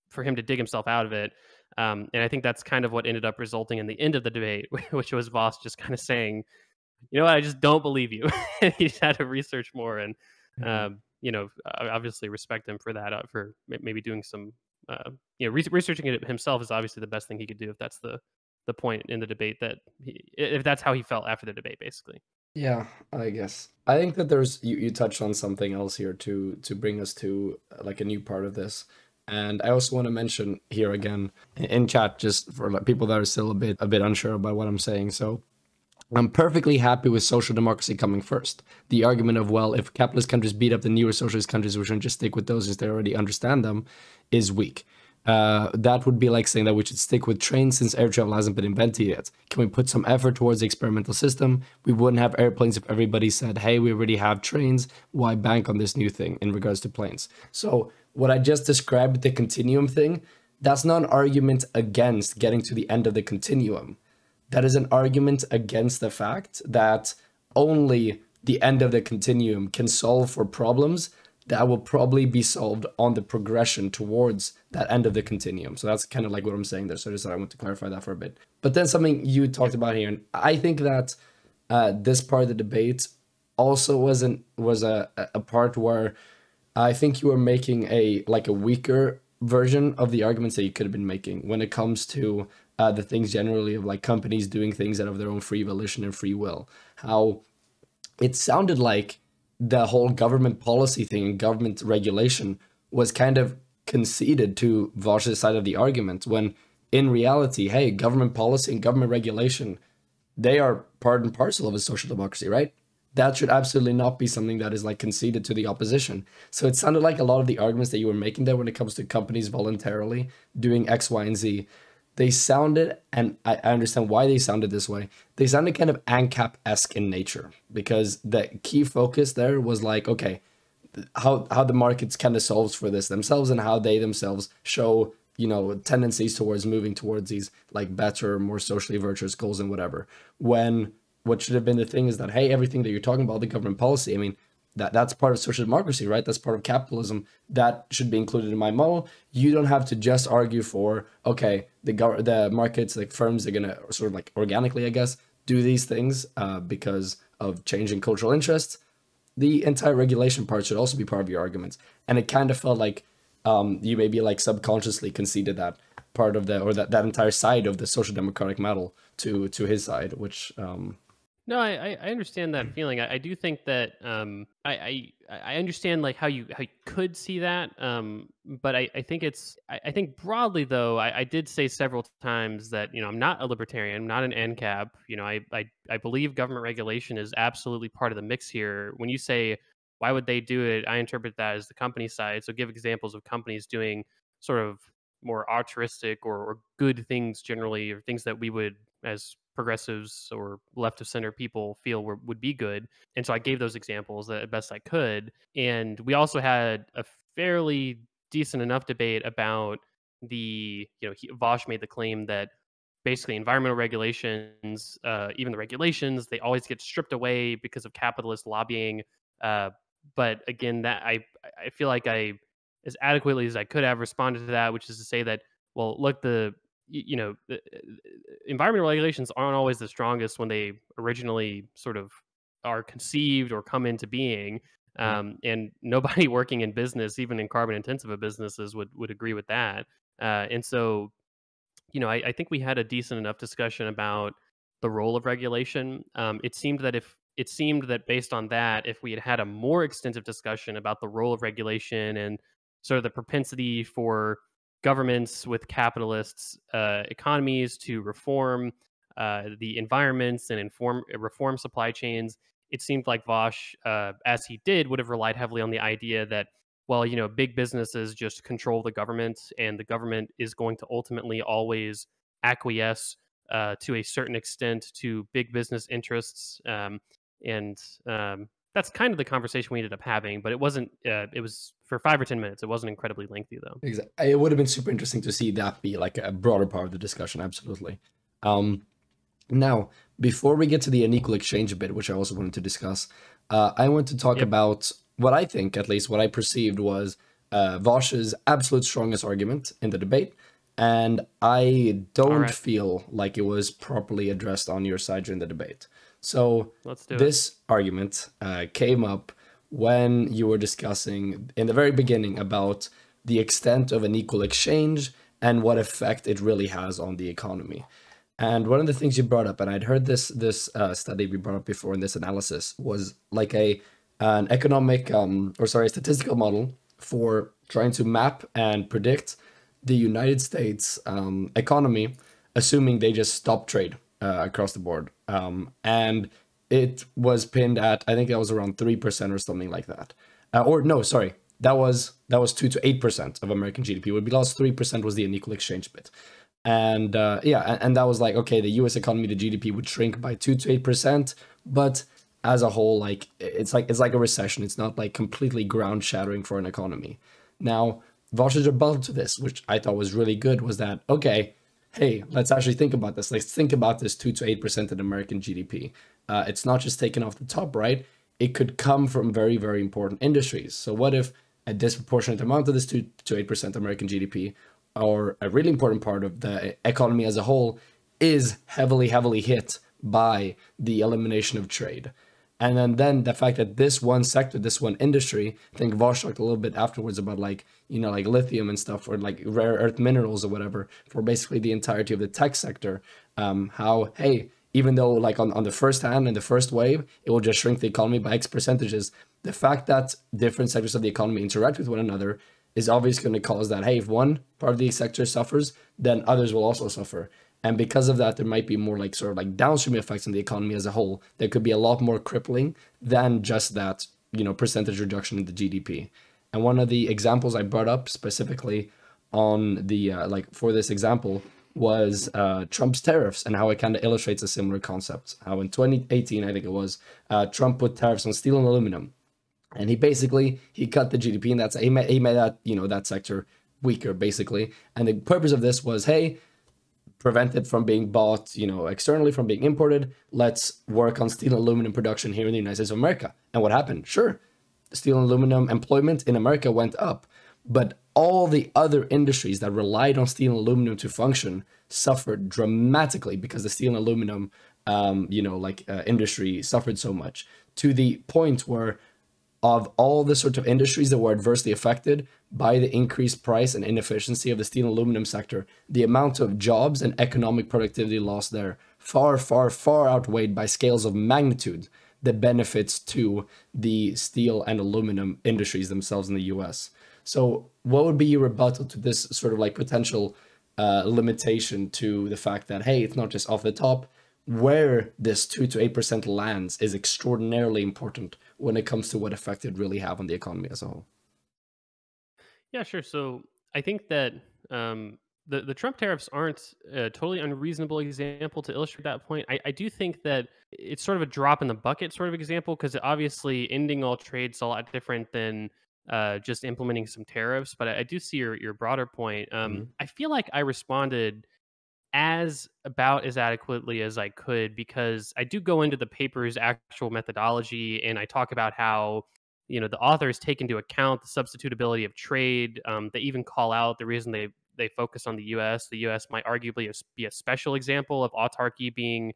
for him to dig himself out of it. And I think that's kind of what ended up resulting in the end of the debate, which was Voss just kind of saying, you know what, I just don't believe you. He just had to research more and, Mhm. obviously respect him for that, for maybe doing some, researching it himself is obviously the best thing he could do if that's the point in the debate if that's how he felt after the debate, basically. Yeah, I guess. I think that there's you touched on something else here to bring us to like a new part of this. And I also want to mention here again in chat just for like people that are still a bit unsure about what I'm saying. So I'm perfectly happy with social democracy coming first. The argument of, well, if capitalist countries beat up the newer socialist countries, we shouldn't just stick with those since they already understand them, is weak. That would be like saying that we should stick with trains since air travel hasn't been invented yet. Can we put some effort towards the experimental system? We wouldn't have airplanes if everybody said, hey, we already have trains. Why bank on this new thing in regards to planes? So what I just described, the continuum thing, that's not an argument against getting to the end of the continuum. That is an argument against the fact that only the end of the continuum can solve for problems that will probably be solved on the progression towards that end of the continuum. So that's kind of like what I'm saying there. So I want to clarify that for a bit. But then something you talked about here, and I think that this part of the debate also was a part where I think you were making a weaker version of the arguments that you could have been making when it comes to the things generally of like companies doing things out of their own free volition and free will. How it sounded like the whole government policy thing and government regulation was kind of conceded to Vosh's side of the argument, when in reality, hey, government policy and government regulation, they are part and parcel of a social democracy, right? That should absolutely not be something that is like conceded to the opposition. So it sounded like a lot of the arguments that you were making there when it comes to companies voluntarily doing X, Y, and Z, they sounded, and I understand why they sounded this way, they sounded kind of ANCAP-esque in nature, because the key focus there was like, okay, how the markets kind of solves for this themselves and how they themselves show, you know, tendencies towards moving towards these like better, more socially virtuous goals and whatever. When what should have been the thing is that, hey, everything that you're talking about, the government policy, I mean, that's part of social democracy, right? That's part of capitalism. That should be included in my model. You don't have to just argue for, okay, the markets, like firms, are gonna sort of like organically, I guess, do these things because of changing cultural interests. The entire regulation part should also be part of your arguments. And it kind of felt like you maybe like subconsciously conceded that part of that entire side of the social democratic model to his side, which No, I understand that feeling. I do think that I understand like how you could see that, but I think I think broadly though I did say several times that I'm not a libertarian, I'm not an NCAP. I believe government regulation is absolutely part of the mix here. When you say why would they do it, I interpret that as the company side. So give examples of companies doing sort of more altruistic or good things generally, or things that we would as progressives or left of center people feel would be good. And so I gave those examples the best I could. And we also had a fairly decent enough debate about Vaush made the claim that basically environmental regulations, even the regulations, they always get stripped away because of capitalist lobbying. But again, that I feel like I, as adequately as I could have, responded to that, which is to say that, well, look, the environmental regulations aren't always the strongest when they originally sort of are conceived or come into being. And nobody working in business, even in carbon intensive businesses, would agree with that. And so, I think we had a decent enough discussion about the role of regulation. It seemed that based on that, if we had had a more extensive discussion about the role of regulation and sort of the propensity for governments with capitalists economies to reform the environments and reform supply chains, it seemed like Vaush, as he did, would have relied heavily on the idea that, well, big businesses just control the government, and the government is going to ultimately always acquiesce to a certain extent to big business interests. And That's kind of the conversation we ended up having, but it wasn't, it was for 5 or 10 minutes. It wasn't incredibly lengthy, though. Exactly. It would have been super interesting to see that be like a broader part of the discussion. Absolutely. Now, before we get to the unequal exchange bit, which I also wanted to discuss, I want to talk about what I think, at least what I perceived, was Vaush's absolute strongest argument in the debate. And I don't feel like it was properly addressed on your side during the debate. So this argument came up when you were discussing in the very beginning about the extent of an equal exchange and what effect it really has on the economy. And one of the things you brought up, and I'd heard this study we brought up before in this analysis, was like an economic statistical model for trying to map and predict the United States economy, assuming they just stop trade across the board. And it was pinned at, I think that was around 3% or something like that. That was 2 to 8% of American GDP would be lost. 3% was the unequal exchange bit. And and that was like, okay, the US economy, the GDP would shrink by 2 to 8%, but as a whole, like it's like a recession. It's not like completely ground shattering for an economy. Now, Vaush's rebuttal to this, which I thought was really good, was that, okay, hey, let's actually think about this. Let's think about this 2 to 8% of American GDP. It's not just taken off the top, right? It could come from very, very important industries. So what if a disproportionate amount of this 2 to 8% American GDP, or a really important part of the economy as a whole, is heavily, heavily hit by the elimination of trade? And then the fact that this one sector, this one industry, I think Vaush talked a little bit afterwards about like lithium and stuff, or like rare earth minerals or whatever, for basically the entirety of the tech sector, how, hey, even though like on the first hand, in the first wave, it will just shrink the economy by X percentages, the fact that different sectors of the economy interact with one another is obviously going to cause that, hey, if one part of the sector suffers, then others will also suffer. And because of that, there might be more like sort of like downstream effects on the economy as a whole that could be a lot more crippling than just that, percentage reduction in the GDP. And one of the examples I brought up specifically on the, for this example, was Trump's tariffs, and how it kind of illustrates a similar concept. How in 2018, I think it was, Trump put tariffs on steel and aluminum. And he cut the GDP, and he made that, that sector weaker, basically. And the purpose of this was, hey, prevent it from being bought, externally, from being imported. Let's work on steel and aluminum production here in the United States of America. And what happened? Sure, steel and aluminum employment in America went up, but all the other industries that relied on steel and aluminum to function suffered dramatically because the steel and aluminum, industry suffered so much, to the point where of all the sort of industries that were adversely affected by the increased price and inefficiency of the steel and aluminum sector, the amount of jobs and economic productivity lost there far, far, far outweighed by scales of magnitude the benefits to the steel and aluminum industries themselves in the US. So what would be your rebuttal to this sort of like potential limitation to the fact that, hey, it's not just off the top, where this 2 to 8% lands is extraordinarily important when it comes to what effect it really have on the economy as a whole? Yeah, sure. So I think that the Trump tariffs aren't a totally unreasonable example to illustrate that point. I do think that it's sort of a drop in the bucket sort of example, because obviously ending all trade is a lot different than just implementing some tariffs. But I do see your broader point. Mhm. I feel like I responded as about as adequately as I could, because I do go into the paper's actual methodology and I talk about how, the authors take into account the substitutability of trade. They even call out the reason they focus on the U.S. The U.S. might arguably be a special example of autarky being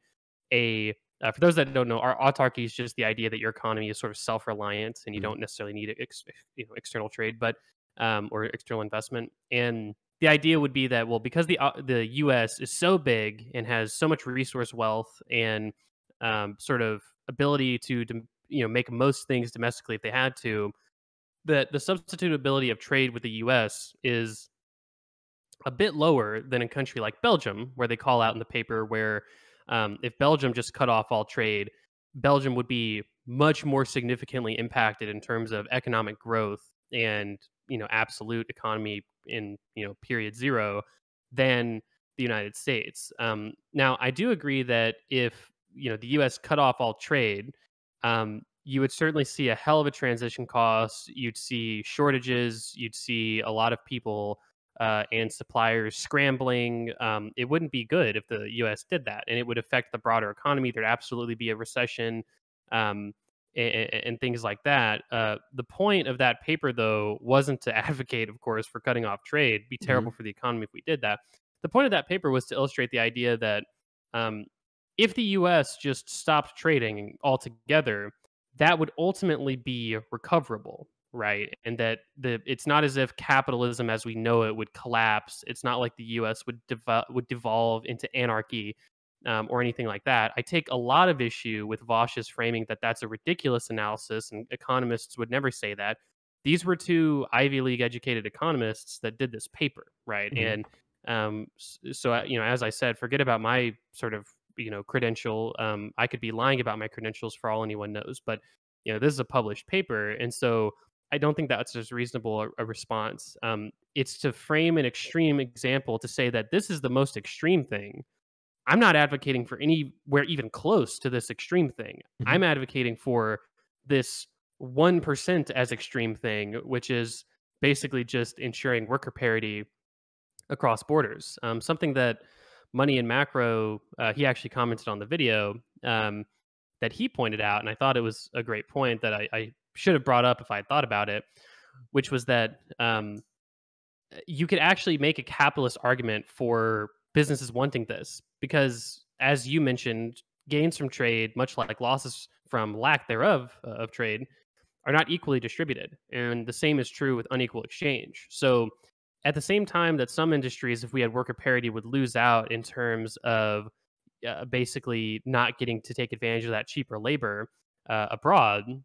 a for those that don't know, our autarky is just the idea that your economy is sort of self-reliant and you Mhm. don't necessarily need external trade, but or external investment. And the idea would be that, well, because the U.S. is so big and has so much resource wealth and sort of ability to make most things domestically if they had to, that the substitutability of trade with the U.S. is a bit lower than a country like Belgium, where they call out in the paper where if Belgium just cut off all trade, Belgium would be much more significantly impacted in terms of economic growth and absolute economy in period zero than the United States. Now, I do agree that if the U.S. cut off all trade, you would certainly see a hell of a transition cost. You'd see shortages. You'd see a lot of people and suppliers scrambling. It wouldn't be good if the U.S. did that, and it would affect the broader economy. There'd absolutely be a recession, and things like that. The point of that paper, though, wasn't to advocate, of course, for cutting off trade. It'd be terrible Mhm. for the economy if we did that. The point of that paper was to illustrate the idea that um, if the U.S. just stopped trading altogether, that would ultimately be recoverable, right? And that it's not as if capitalism as we know it would collapse. It's not like the U.S. would devolve into anarchy, or anything like that. I take a lot of issue with Vaush's framing that that's a ridiculous analysis, and economists would never say that. These were two Ivy League educated economists that did this paper, right? Mhm. And so as I said, forget about my sort of credential. I could be lying about my credentials for all anyone knows, but this is a published paper, and so I don't think that's as reasonable a response. It's to frame an extreme example to say that this is the most extreme thing. I'm not advocating for anywhere even close to this extreme thing. Mhm. I'm advocating for this 1% as extreme thing, which is basically just ensuring worker parity across borders. Something that Money and Macro, he actually commented on the video, that he pointed out, and I thought it was a great point that I should have brought up if I had thought about it, which was that you could actually make a capitalist argument for businesses wanting this, because, as you mentioned, gains from trade, much like losses from lack thereof of trade, are not equally distributed. And the same is true with unequal exchange. So, at the same time that some industries, if we had worker parity, would lose out in terms of basically not getting to take advantage of that cheaper labor abroad,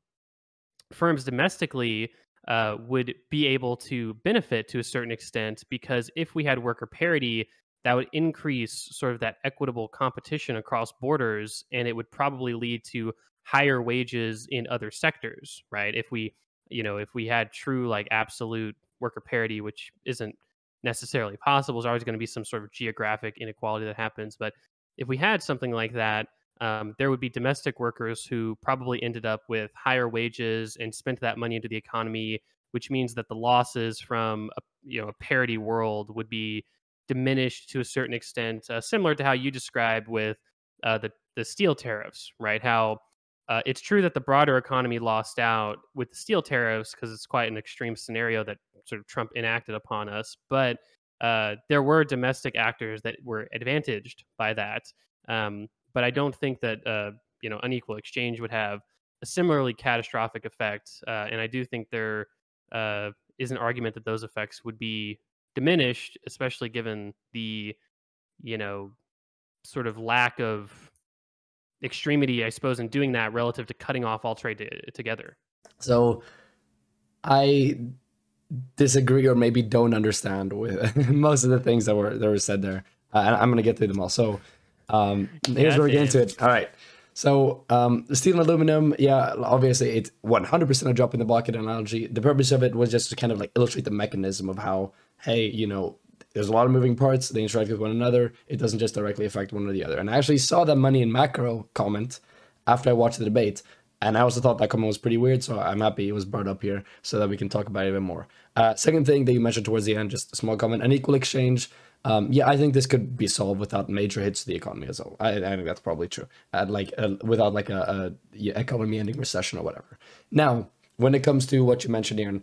firms domestically would be able to benefit to a certain extent, because if we had worker parity, that would increase sort of that equitable competition across borders, and it would probably lead to higher wages in other sectors, right? If we had true like absolute worker parity, which isn't necessarily possible, there's always going to be some sort of geographic inequality that happens. But if we had something like that, there would be domestic workers who probably ended up with higher wages and spent that money into the economy, which means that the losses from a parity world would be diminished to a certain extent, similar to how you described with the steel tariffs, right? How It's true that the broader economy lost out with the steel tariffs because it's quite an extreme scenario that sort of Trump enacted upon us. But there were domestic actors that were advantaged by that. But I don't think that unequal exchange would have a similarly catastrophic effect. And I do think there is an argument that those effects would be diminished, especially given the you know sort of lack of extremity, I suppose, in doing that relative to cutting off all trade together. So I disagree or maybe don't understand with most of the things that were said there. And I'm going to get through them all. So here's where we get into it. All right. So the steel and aluminum, yeah, obviously it's 100% a drop in the bucket analogy. The purpose of it was just to kind of like illustrate the mechanism of how, hey, there's a lot of moving parts. They interact with one another. It doesn't just directly affect one or the other. And I actually saw that money in macro comment after I watched the debate. And I also thought that comment was pretty weird. So I'm happy it was brought up here so that we can talk about it even more. Second thing that you mentioned towards the end, just a small comment, unequal exchange. Yeah, I think this could be solved without major hits to the economy as well. I think that's probably true. Without like a economy ending recession or whatever. Now, when it comes to what you mentioned here and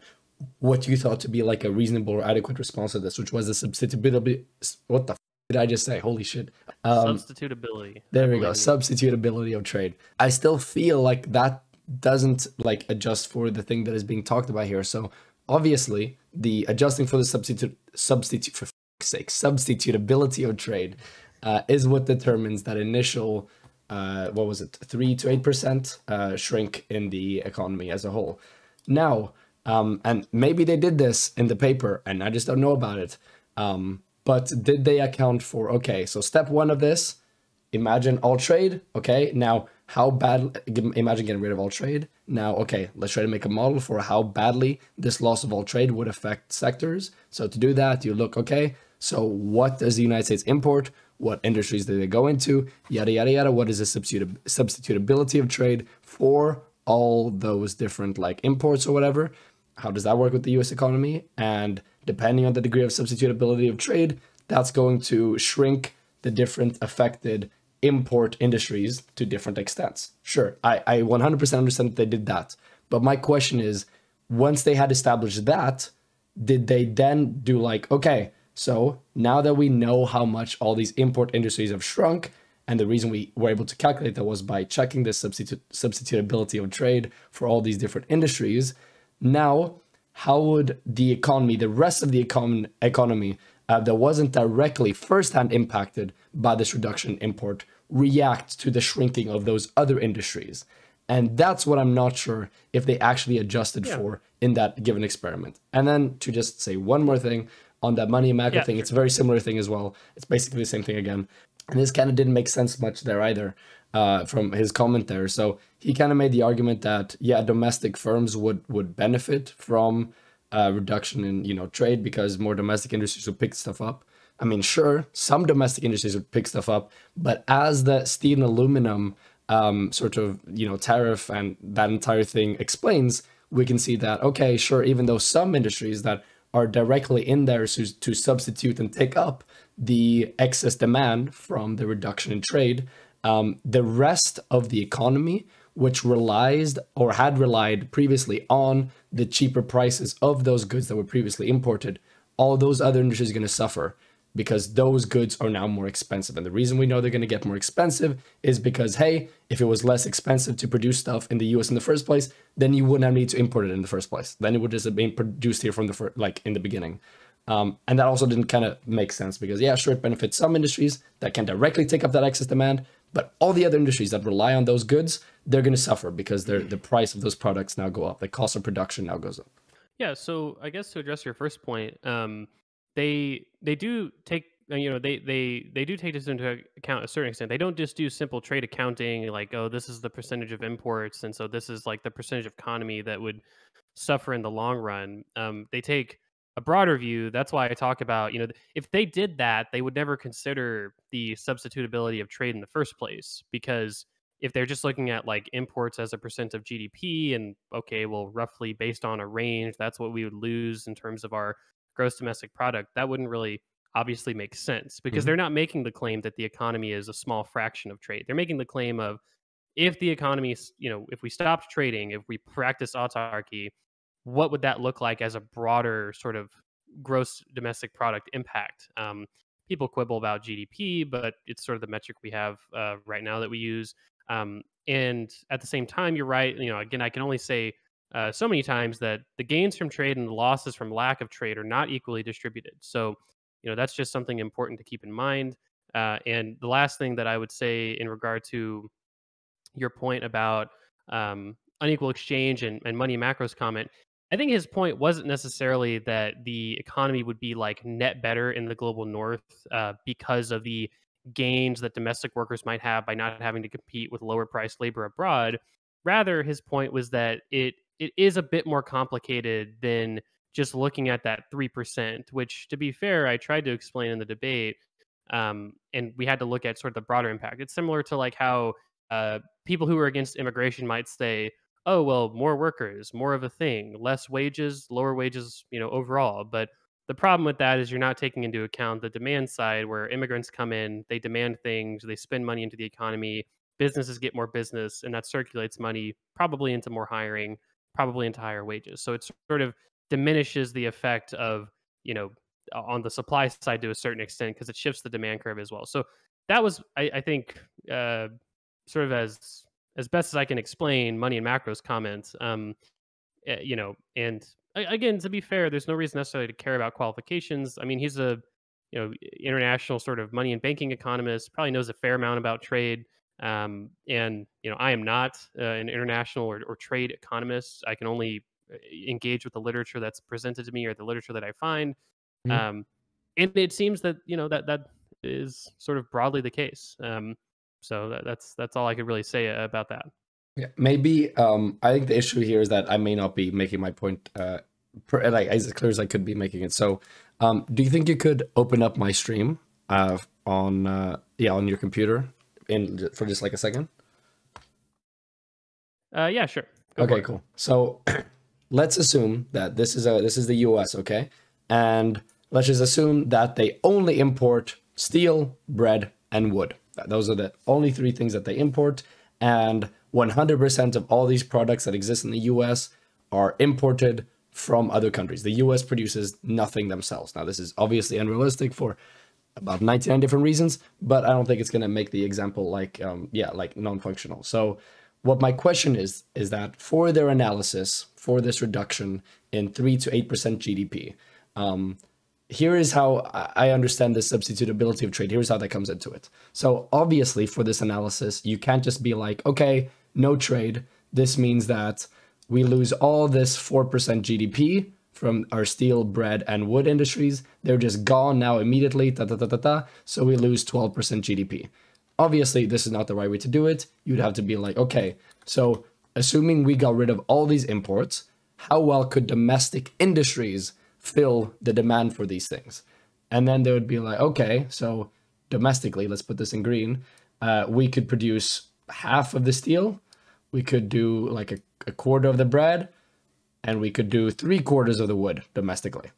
what you thought to be like a reasonable or adequate response to this, which was the substitutability. What the did I just say? Holy shit. Substitutability. There we go. Substitutability of trade. I still feel like that doesn't like adjust for the thing that is being talked about here. So obviously the adjusting for the substitutability of trade is what determines that initial 3 to 8% shrink in the economy as a whole. Now, and maybe they did this in the paper and I just don't know about it. But did they account for, okay, so step one of this, imagine all trade. Okay, now imagine getting rid of all trade. Now, okay, let's try to make a model for how badly this loss of all trade would affect sectors. So to do that, you look, okay, so what does the United States import? What industries do they go into? Yada, yada, yada. What is the substitutability of trade for all those different like imports or whatever? How does that work with the US economy? And depending on the degree of substitutability of trade, that's going to shrink the different affected import industries to different extents. Sure, I 100% understand that they did that. But my question is, once they had established that, did they then do like, okay, so now that we know how much all these import industries have shrunk, and the reason we were able to calculate that was by checking the substitutability of trade for all these different industries, now, how would the economy, the rest of the economy that wasn't directly firsthand impacted by this reduction in import, react to the shrinking of those other industries? And that's what I'm not sure if they actually adjusted for in that given experiment. And then to just say one more thing on that money and macro thing, it's a very similar thing as well. It's basically the same thing again. And this kind of didn't make sense much there either. From his comment there. So he kind of made the argument that, yeah, domestic firms would benefit from reduction in, trade because more domestic industries would pick stuff up. I mean, sure, some domestic industries would pick stuff up, but as the steel and aluminum tariff and that entire thing explains, we can see that, okay, sure, even though some industries that are directly in there to substitute and take up the excess demand from the reduction in trade, the rest of the economy, which relies or had relied previously on the cheaper prices of those goods that were previously imported, all those other industries are going to suffer because those goods are now more expensive. And the reason we know they're going to get more expensive is because, hey, if it was less expensive to produce stuff in the US in the first place, then you wouldn't have need to import it in the first place. Then it would just have been produced here from in the beginning. And that also didn't kind of make sense because, yeah, sure, it benefits some industries that can directly take up that excess demand, but all the other industries that rely on those goods, they're going to suffer because the price of those products now go up. The cost of production now goes up. Yeah, so I guess to address your first point, they do take they do take this into account a certain extent. They don't just do simple trade accounting like, oh, this is the percentage of imports, and so this is like the percentage of economy that would suffer in the long run. They take a broader view. That's why I talk about, if they did that, they would never consider the substitutability of trade in the first place, because if they're just looking at like imports as a percent of GDP and, okay, well, roughly based on a range, that's what we would lose in terms of our gross domestic product, that wouldn't really obviously make sense because they're not making the claim that the economy is a small fraction of trade. They're making the claim of if the economy, if we stopped trading, if we practiced autarky, what would that look like as a broader sort of gross domestic product impact? People quibble about GDP, but it's sort of the metric we have right now that we use. And at the same time, you're right. Again, I can only say so many times that the gains from trade and the losses from lack of trade are not equally distributed. So, that's just something important to keep in mind. And the last thing that I would say in regard to your point about unequal exchange and money macros comment, I think his point wasn't necessarily that the economy would be like net better in the global north because of the gains that domestic workers might have by not having to compete with lower priced labor abroad. Rather, his point was that it is a bit more complicated than just looking at that 3%, which, to be fair, I tried to explain in the debate. And we had to look at sort of the broader impact. It's similar to like how people who are against immigration might say, "Oh, well, more workers, more of a thing, less wages, lower wages, overall." But the problem with that is you're not taking into account the demand side, where immigrants come in, they demand things, they spend money into the economy, businesses get more business, and that circulates money probably into more hiring, probably into higher wages. So it sort of diminishes the effect of, you know, on the supply side to a certain extent because it shifts the demand curve as well. So that was, I think, sort of as best as I can explain money and macros comments. And again, to be fair, there's no reason necessarily to care about qualifications. I mean, he's a international sort of money and banking economist, probably knows a fair amount about trade. And I am not an international or trade economist. I can only engage with the literature that's presented to me or the literature that I find. Mhm. And it seems that that is sort of broadly the case. So that's all I could really say about that. Yeah, maybe I think the issue here is that I may not be making my point like as clear as I could be making it. So, do you think you could open up my stream on your computer for just like a second? Yeah, sure. Go for Okay, it. cool. So, let's assume that this is the US, okay? And let's just assume that they only import steel, bread, and wood. Those are the only three things that they import, and 100% of all these products that exist in the US are imported from other countries. The US produces nothing themselves. Now, this is obviously unrealistic for about 99 different reasons, but I don't think it's going to make the example like non-functional. So what my question is that for their analysis for this reduction in 3 to 8% GDP, here is how I understand the substitutability of trade. Here's how that comes into it. So obviously for this analysis, you can't just be like, okay, no trade. This means that we lose all this 4% GDP from our steel, bread, and wood industries. They're just gone now immediately, so we lose 12% GDP. Obviously, this is not the right way to do it. You'd have to be like, okay, so assuming we got rid of all these imports, how well could domestic industries fill the demand for these things? And then they would be like, okay, so domestically, let's put this in green, we could produce half of the steel, we could do like a quarter of the bread, and we could do 3/4 of the wood domestically.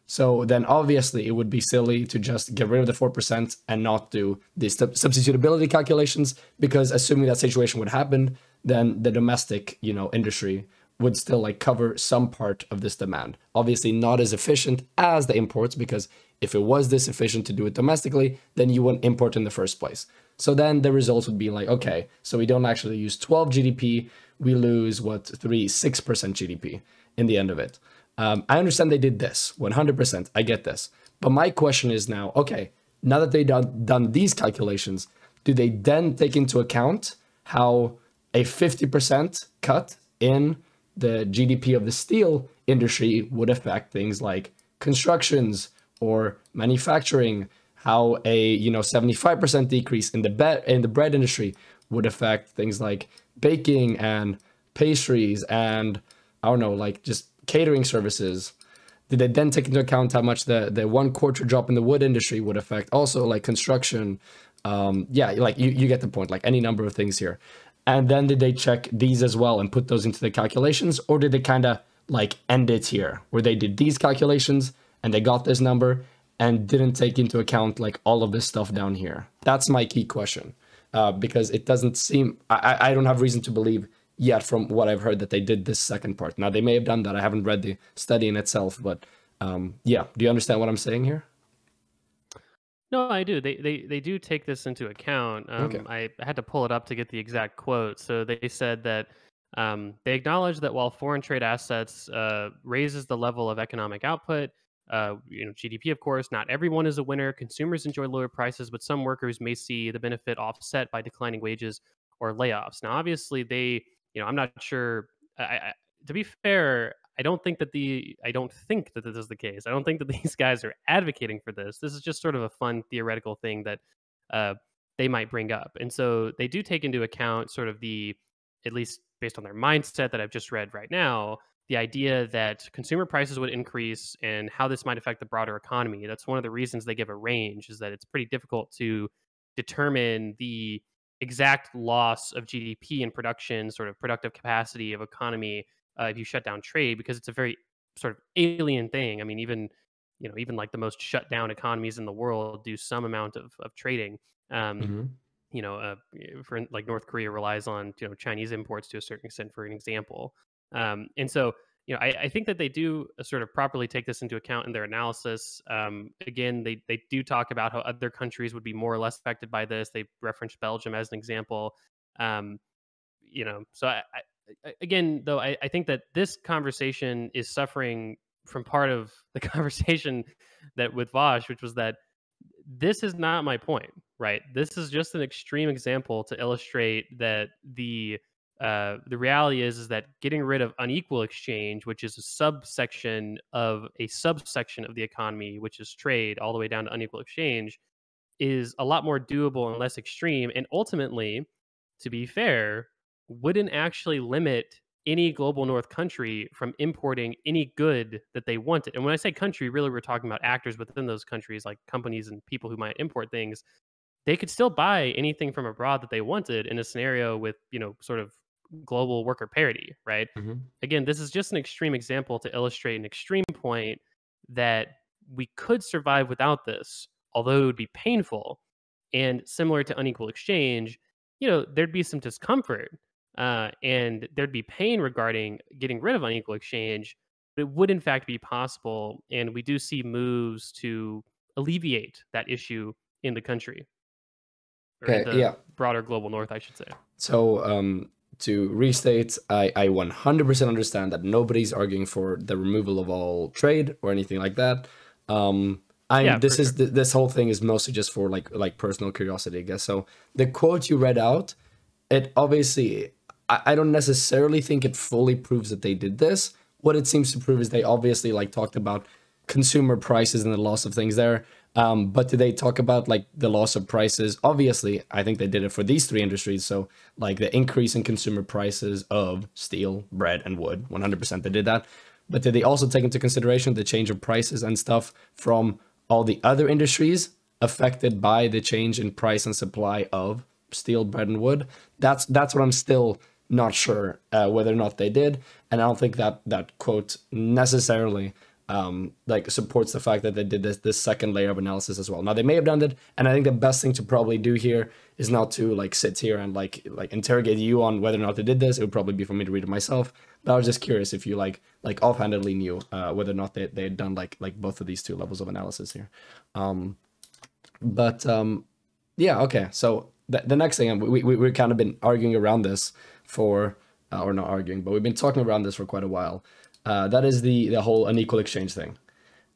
So then obviously it would be silly to just get rid of the 4% and not do the substitutability calculations, because assuming that situation would happen, then the domestic, industry would still like cover some part of this demand. Obviously not as efficient as the imports, because if it was this efficient to do it domestically, then you wouldn't import in the first place. So then the results would be like, okay, so we don't actually use 12 GDP, we lose 6% GDP in the end of it. I understand they did this 100%. I get this. But my question is now, okay, now that they've done these calculations, do they then take into account how a 50% cut in the GDP of the steel industry would affect things like constructions or manufacturing, how a 75% decrease in the bread industry would affect things like baking and pastries and I don't know, like just catering services? Did they then take into account how much the 1/4 drop in the wood industry would affect also like construction? Like you get the point, like any number of things here. And then did they check these as well and put those into the calculations, or did they kind of like end it here where they did these calculations and they got this number and didn't take into account like all of this stuff down here? That's my key question. because it doesn't seem, I don't have reason to believe yet from what I've heard that they did this second part. Now, they may have done that. I haven't read the study in itself, but yeah. Do you understand what I'm saying here? No, I do. They do take this into account. Okay. I had to pull it up to get the exact quote. So they said that they acknowledge that while foreign trade assets raises the level of economic output, GDP, of course, not everyone is a winner. Consumers enjoy lower prices, but some workers may see the benefit offset by declining wages or layoffs. Now, obviously, I'm not sure. To be fair, I don't think that this is the case. I don't think that these guys are advocating for this. This is just sort of a fun theoretical thing that uh, they might bring up, and so they do take into account sort of at least based on their mindset that I've just read right now, the idea that consumer prices would increase and how this might affect the broader economy. That's one of the reasons they give a range, is that it's pretty difficult to determine the exact loss of GDP and production, sort of productive capacity of economy if you shut down trade, because it's a very sort of alien thing. I mean, even like the most shut down economies in the world do some amount of trading. Um, Hmm. for like North Korea relies on Chinese imports to a certain extent, for an example. And so I think that they do sort of properly take this into account in their analysis. Again, they do talk about how other countries would be more or less affected by this. They referenced Belgium as an example. Um, so again, though, I think that this conversation is suffering from part of the conversation that with Vosh, which was that this is not my point, right? This is just an extreme example to illustrate that the reality is that getting rid of unequal exchange, which is a subsection of the economy, which is trade, all the way down to unequal exchange, is a lot more doable and less extreme. And ultimately, to be fair, wouldn't actually limit any global north country from importing any good that they wanted. And when I say country, really we're talking about actors within those countries, like companies and people who might import things. They could still buy anything from abroad that they wanted in a scenario with, sort of global worker parity, right? Hmm. Again, this is just an extreme example to illustrate an extreme point that we could survive without this, although it would be painful. And similar to unequal exchange, there'd be some discomfort and there'd be pain regarding getting rid of unequal exchange, but it would in fact be possible. And we do see moves to alleviate that issue in the country, or in Okay. the Yeah. broader global north, I should say. So, to restate, I 100% understand that nobody's arguing for the removal of all trade or anything like that. Yeah, for sure. This whole thing is mostly just for like personal curiosity, I guess. So the quote you read out, it obviously, I don't necessarily think it fully proves that they did this. What it seems to prove is they obviously like talked about consumer prices and the loss of things there. But did they talk about like the loss of prices? Obviously, I think they did it for these three industries. So like the increase in consumer prices of steel, bread, and wood, 100% they did that. But did they also take into consideration the change of prices and stuff from all the other industries affected by the change in price and supply of steel, bread, and wood? That's what I'm still not sure whether or not they did, and I don't think that quote necessarily like supports the fact that they did this second layer of analysis as well. Now they may have done it, and I think the best thing to probably do here is not to like sit here and like interrogate you on whether or not they did this. It would probably be for me to read it myself. But I was just curious if you like offhandedly knew whether or not they had done like both of these two levels of analysis here. But yeah, okay. So the next thing, we've kind of been arguing around this for, or not arguing, but we've been talking around this for quite a while. That is the whole unequal exchange thing.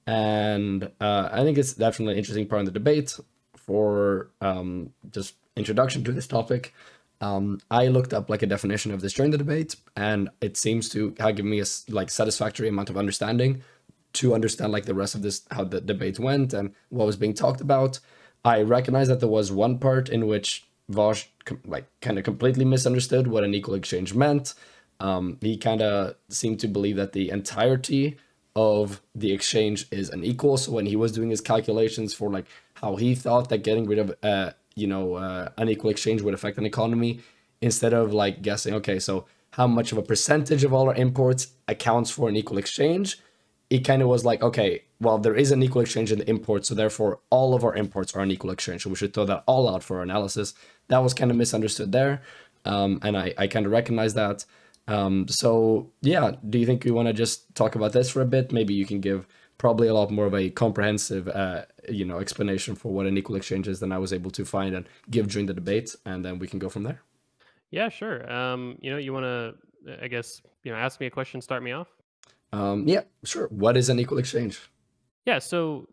And I think it's definitely an interesting part of the debate. For just introduction to this topic, I looked up like a definition of this during the debate, and it seems to have given me a like satisfactory amount of understanding to understand like the rest of this, how the debate went and what was being talked about. I recognize that there was one part in which Vaush like kind of completely misunderstood what an equal exchange meant. He kind of seemed to believe that the entirety of the exchange is unequal. So when he was doing his calculations for like how he thought that getting rid of unequal exchange would affect an economy, instead of like guessing, okay, so how much of a percentage of all our imports accounts for an equal exchange, he kind of was like, okay, well, there is an equal exchange in the import, so therefore all of our imports are an equal exchange. So we should throw that all out for our analysis. That was kind of misunderstood there, and I kind of recognize that. So yeah, do you think we want to just talk about this for a bit? Maybe you can give probably a lot more of a comprehensive, explanation for what an equal exchange is than I was able to find and give during the debate, and then we can go from there. Yeah, sure. You want to, I guess, ask me a question, start me off. Yeah, sure. What is an equal exchange? Yeah, so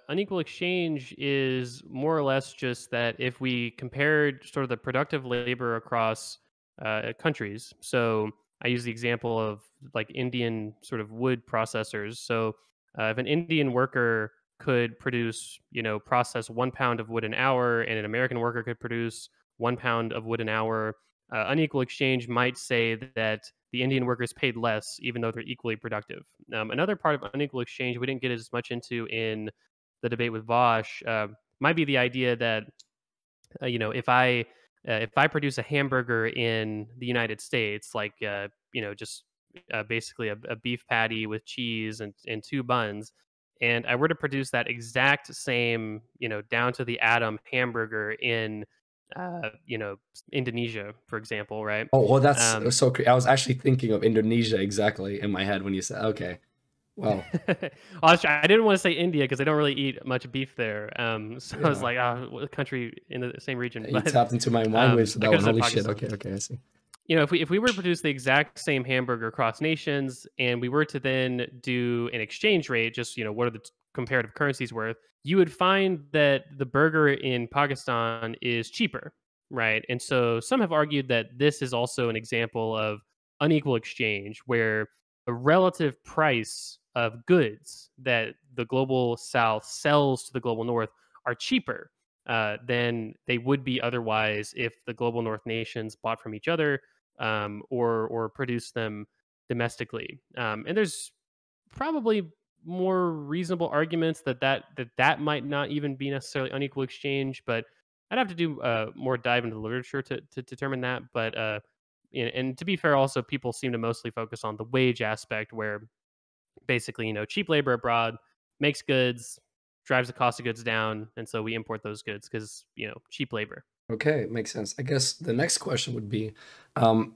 unequal exchange is more or less just that if we compared sort of the productive labor across countries. So I use the example of like Indian sort of wood processors. So if an Indian worker could produce, process 1 pound of wood an hour, and an American worker could produce 1 pound of wood an hour, unequal exchange might say that the Indian workers paid less, even though they're equally productive. Another part of unequal exchange we didn't get as much into in the debate with Vaush might be the idea that if I produce a hamburger in the United States, like just basically a beef patty with cheese and two buns, and I were to produce that exact same down to the atom hamburger in Indonesia, for example, right? Oh, well, that's Um, so. I was actually thinking of Indonesia exactly in my head when you said, okay, well, I didn't want to say India because they don't really eat much beef there. So I was yeah, like, a country in the same region, you but tapped into my mind waves for I that could one. have said Holy shit. Pakistan. Okay, okay, I see. If we were to produce the exact same hamburger across nations, and we were to then do an exchange rate, just what are the comparative currencies worth, you would find that the burger in Pakistan is cheaper, right? And so some have argued that this is also an example of unequal exchange, where the relative price of goods that the global South sells to the global North are cheaper than they would be otherwise if the global North nations bought from each other, or produce them domestically. And there's probably more reasonable arguments that might not even be necessarily unequal exchange, but I'd have to do more dive into the literature to determine that. But and to be fair, also people seem to mostly focus on the wage aspect, where basically cheap labor abroad makes goods, drives the cost of goods down, and so we import those goods because cheap labor. Okay, makes sense. I guess the next question would be, and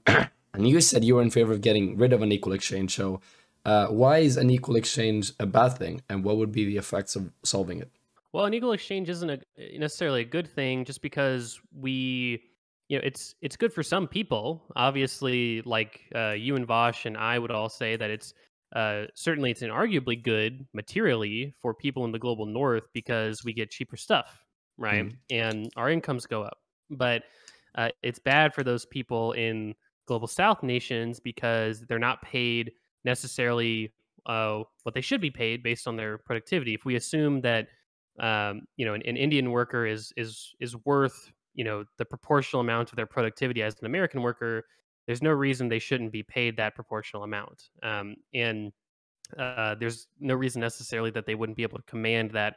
you said you were in favor of getting rid of an equal exchange. So, why is an equal exchange a bad thing, and what would be the effects of solving it? Well, an equal exchange isn't necessarily a good thing, just because it's good for some people. Obviously, like you and Vosh and I would all say that it's certainly it's inarguably good materially for people in the global north because we get cheaper stuff, right? Mhm. And our incomes go up. But it's bad for those people in global south nations because they're not paid necessarily what they should be paid based on their productivity. If we assume that an Indian worker is worth the proportional amount of their productivity as an American worker, there's no reason they shouldn't be paid that proportional amount. And there's no reason necessarily that they wouldn't be able to command that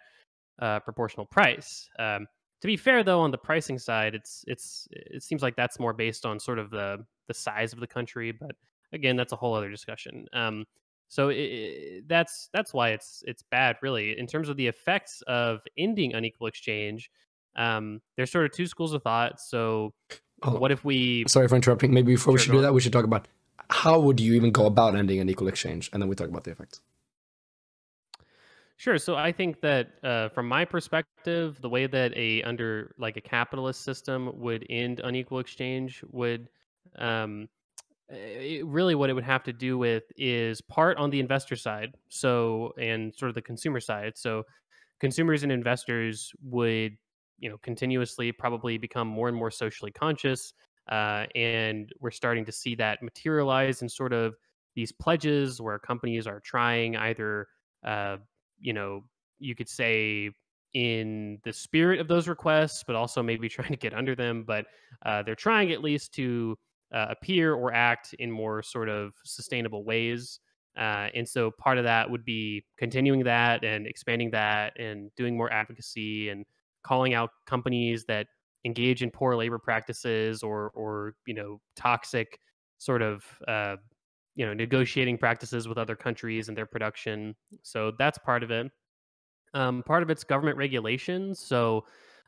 proportional price. To be fair, though, on the pricing side, it seems like that's more based on sort of the size of the country, but again, that's a whole other discussion. That's why it's bad, really. In terms of the effects of ending unequal exchange, there's sort of two schools of thought. So, Hold on. what if we? Sorry for interrupting. Maybe before we Sure, should go do on. that, we should talk about how would you even go about ending an equal exchange, and then we talk about the effects. Sure. So I think that from my perspective, the way that under like a capitalist system would end unequal exchange would um, really what it would have to do with is part on the investor side, so and sort of the consumer side. So consumers and investors would continuously probably become more and more socially conscious, and we're starting to see that materialize in sort of these pledges where companies are trying either uh, you know you could say in the spirit of those requests, but also maybe trying to get under them, but they're trying at least to appear or act in more sort of sustainable ways. And so part of that would be continuing that and expanding that and doing more advocacy and calling out companies that engage in poor labor practices or toxic sort of negotiating practices with other countries and their production. So that's part of it. Part of it's government regulations. So,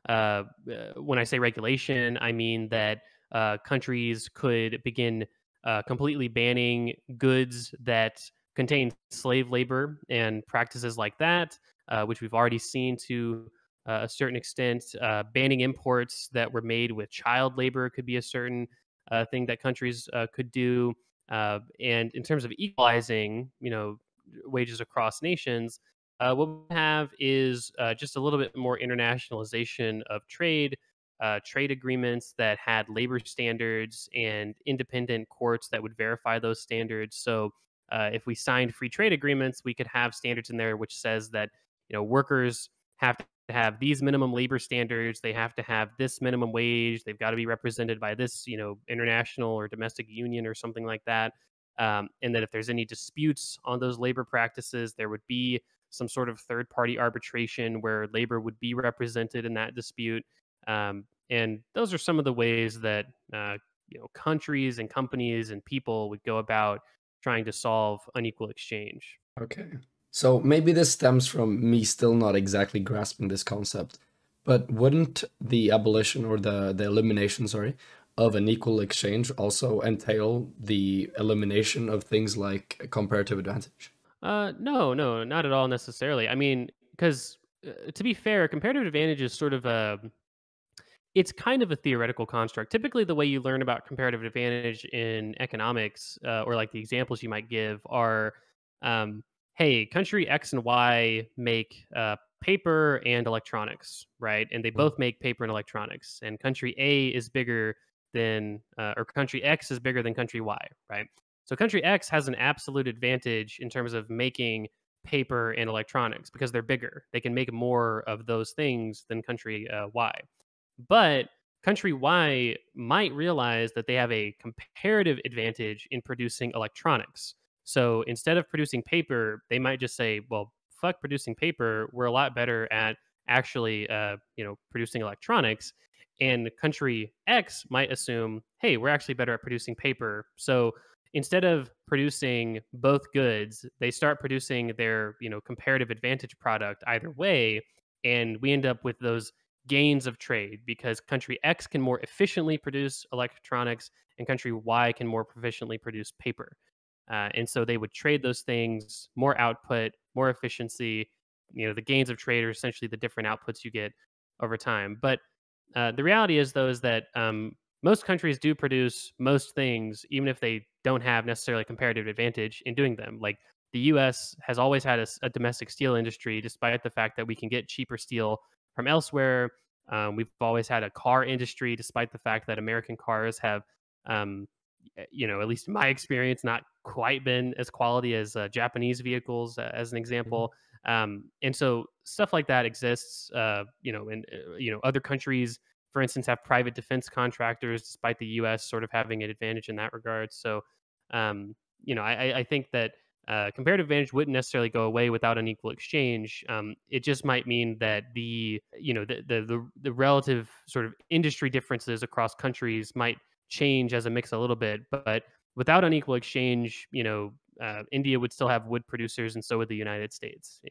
when I say regulation, I mean that countries could begin completely banning goods that contain slave labor and practices like that, which we've already seen to a certain extent. Banning imports that were made with child labor could be a certain thing that countries could do. And in terms of equalizing, wages across nations, what we have is just a little bit more internationalization of trade, trade agreements that had labor standards and independent courts that would verify those standards. So, if we signed free trade agreements, we could have standards in there which says that workers have to have these minimum labor standards. They have to have this minimum wage. They've got to be represented by this, international or domestic union or something like that. And that if there's any disputes on those labor practices, there would be some sort of third party arbitration where labor would be represented in that dispute. And those are some of the ways that countries and companies and people would go about trying to solve unequal exchange. Okay. So maybe this stems from me still not exactly grasping this concept, but wouldn't the abolition or the elimination, sorry, of an equal exchange also entail the elimination of things like comparative advantage? No, no, not at all necessarily. I mean, because to be fair, comparative advantage is sort of a it's kind of a theoretical construct. Typically, the way you learn about comparative advantage in economics, or like the examples you might give, are, hey, country X and Y make paper and electronics, right? And they Mm. both make paper and electronics. And country A is bigger than, or country X is bigger than country Y, right? So country X has an absolute advantage in terms of making paper and electronics because they're bigger. They can make more of those things than country Y. But country Y might realize that they have a comparative advantage in producing electronics. So instead of producing paper, they might just say, "Well, fuck producing paper. We're a lot better at actually, producing electronics." And country X might assume, "Hey, we're actually better at producing paper." So instead of producing both goods, they start producing their, comparative advantage product either way, and we end up with those gains of trade because country X can more efficiently produce electronics and country Y can more proficiently produce paper. And so they would trade those things, more output, more efficiency. The gains of trade are essentially the different outputs you get over time. But the reality is, though, is that most countries do produce most things, even if they don't have necessarily a comparative advantage in doing them. Like the U.S. has always had a domestic steel industry, despite the fact that we can get cheaper steel from elsewhere. We've always had a car industry, despite the fact that American cars have, um, at least in my experience, not quite been as quality as Japanese vehicles, as an Mhm. example. And so stuff like that exists. And other countries, for instance, have private defense contractors, despite the U.S. sort of having an advantage in that regard. So, I think that comparative advantage wouldn't necessarily go away without an equal exchange. It just might mean that the relative sort of industry differences across countries might change as a mix a little bit. But without unequal exchange, India would still have wood producers, and so would the United States.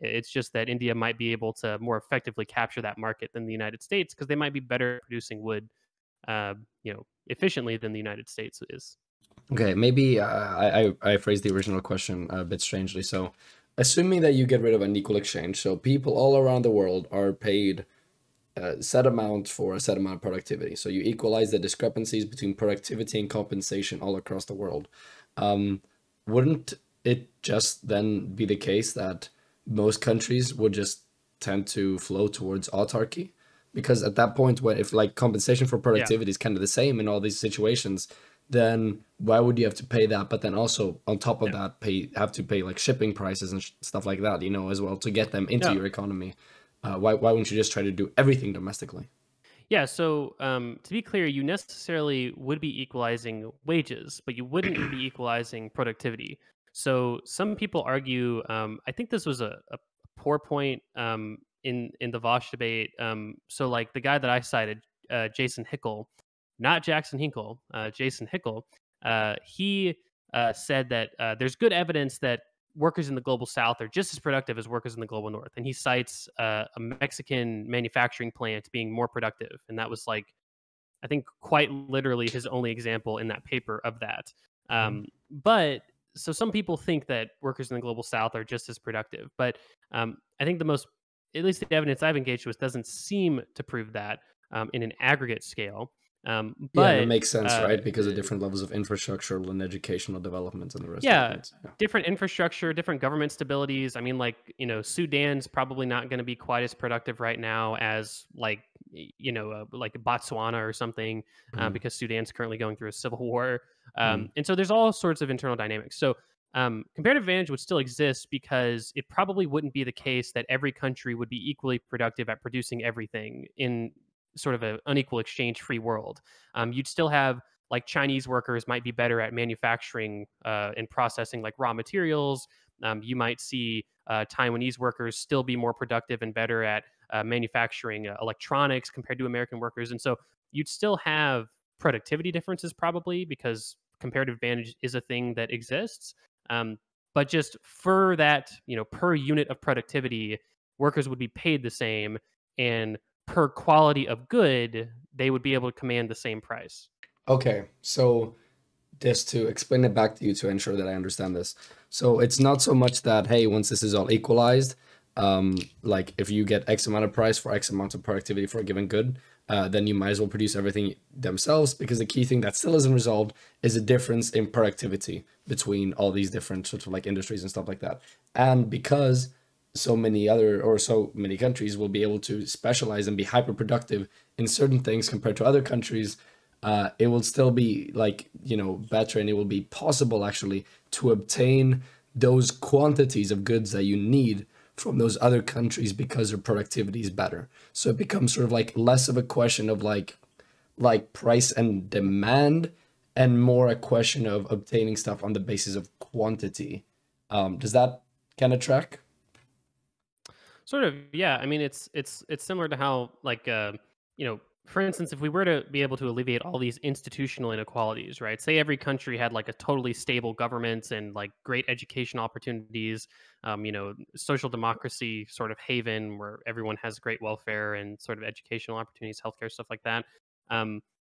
It's just that India might be able to more effectively capture that market than the United States because they might be better at producing wood, efficiently than the United States is. Okay, maybe I phrased the original question a bit strangely. So, assuming that you get rid of an equal exchange, so people all around the world are paid a set amount for a set amount of productivity. So you equalize the discrepancies between productivity and compensation all across the world. Um, wouldn't it just then be the case that most countries would just tend to flow towards autarky? Because at that point, when if like compensation for Yeah. productivity is kind of the same in all these situations, then why would you have to pay that? But then also on top of Yeah. that, have to pay like shipping prices and stuff like that, as well to get them into No. your economy. Why wouldn't you just try to do everything domestically? Yeah, so to be clear, you necessarily would be equalizing wages, but you wouldn't be equalizing productivity. So some people argue, I think this was a poor point in the Vaush debate. So like the guy that I cited, Jason Hickel, not Jackson Hinkle, Jason Hickel, he said that there's good evidence that workers in the global south are just as productive as workers in the global north. And he cites a Mexican manufacturing plant being more productive. And that was like, I think, quite literally his only example in that paper of that. Mhm. But so some people think that workers in the global south are just as productive. But I think the most, at least the evidence I've engaged with, doesn't seem to prove that in an aggregate scale. Yeah, and it But makes sense, right? Because of different levels of infrastructural and educational development and the rest of the yeah, things. Yeah. different infrastructure, different government stabilities. I mean, like, Sudan's probably not going to be quite as productive right now as like, like Botswana or something, Mhm. because Sudan's currently going through a civil war. Mhm. And so there's all sorts of internal dynamics. So comparative advantage would still exist because it probably wouldn't be the case that every country would be equally productive at producing everything in sort of an unequal exchange free world. You'd still have like Chinese workers might be better at manufacturing and processing like raw materials. You might see Taiwanese workers still be more productive and better at manufacturing electronics compared to American workers. And so you'd still have productivity differences probably because comparative advantage is a thing that exists. Um, but just for that, per unit of productivity, workers would be paid the same. And per quality of good, they would be able to command the same price. Okay, so just to explain it back to you to ensure that I understand this. So it's not so much that, hey, once this is all equalized, like if you get X amount of price for X amount of productivity for a given good, then you might as well produce everything themselves, because the key thing that still isn't resolved is a difference in productivity between all these different sorts of like industries and stuff like that. And because so many other or so many countries will be able to specialize and be hyper productive in certain things compared to other countries, it will still be like, better, and it will be possible actually to obtain those quantities of goods that you need from those other countries because their productivity is better. So it becomes sort of like less of a question of like price and demand, and more a question of obtaining stuff on the basis of quantity. Does that kind of track? Sort of, yeah. I mean, it's similar to how, like, for instance, if we were to be able to alleviate all these institutional inequalities, right? Say every country had like a totally stable government and like great education opportunities, social democracy sort of haven where everyone has great welfare and sort of educational opportunities, healthcare, stuff like that.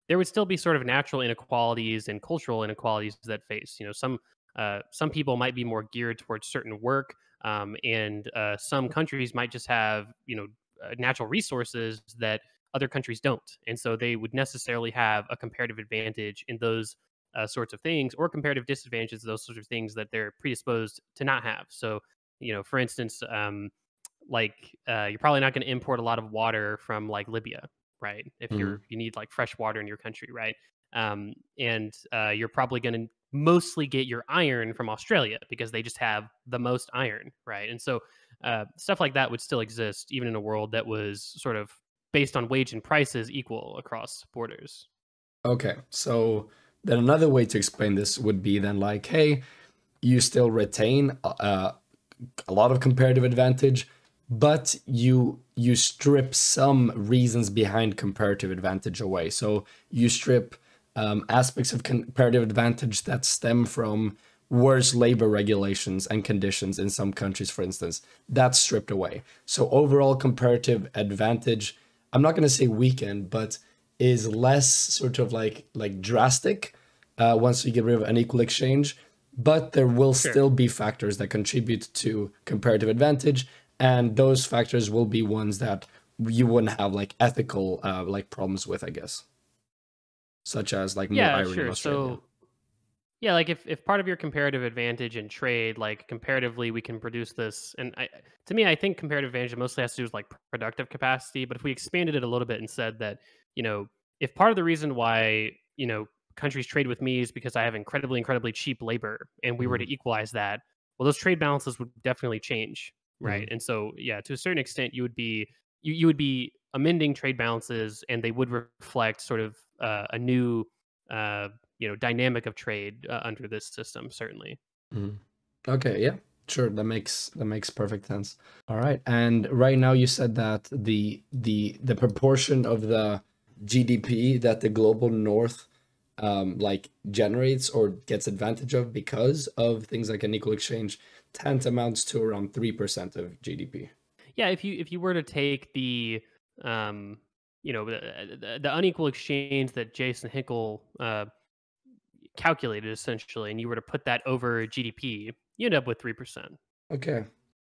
There would still be sort of natural inequalities and cultural inequalities that face. Some people might be more geared towards certain work, and some countries might just have natural resources that other countries don't, and so they would necessarily have a comparative advantage in those sorts of things, or comparative disadvantages, those sorts of things that they're predisposed to not have. So, for instance, you're probably not going to import a lot of water from like Libya, right? If Mhm. you need like fresh water in your country, right? And you're probably going to mostly get your iron from Australia because they just have the most iron, right? And so stuff like that would still exist even in a world that was sort of based on wage and prices equal across borders. Okay, so then another way to explain this would be then like, hey, you still retain a lot of comparative advantage, but you strip some reasons behind comparative advantage away. So you strip aspects of comparative advantage that stem from worse labor regulations and conditions in some countries, for instance. That's stripped away. So overall comparative advantage, I'm not going to say weakened, but is less sort of like drastic once you get rid of unequal exchange, but there will Sure. still be factors that contribute to comparative advantage, and those factors will be ones that you wouldn't have like ethical like problems with, I guess, such as like more Yeah, iron in sure. Australia. So yeah, like if part of your comparative advantage in trade, like comparatively, we can produce this, and to me, I think comparative advantage mostly has to do with like productive capacity. But if we expanded it a little bit and said that, you know, if part of the reason why countries trade with me is because I have incredibly cheap labor, and we were Mhm. to equalize that, well, those trade balances would definitely change, right? Mhm. And so, yeah, to a certain extent, you would be amending trade balances, and they would reflect sort of a new uh, dynamic of trade under this system, certainly. Mhm. Okay, yeah, sure. That makes perfect sense. All right, and right now you said that the proportion of the GDP that the global North like generates or gets advantage of because of things like Unequal Exchange tend to amounts to around 3% of GDP. Yeah, if you were to take the the unequal exchange that Jason Hickel calculated essentially, and you were to put that over GDP, you end up with 3%. Okay.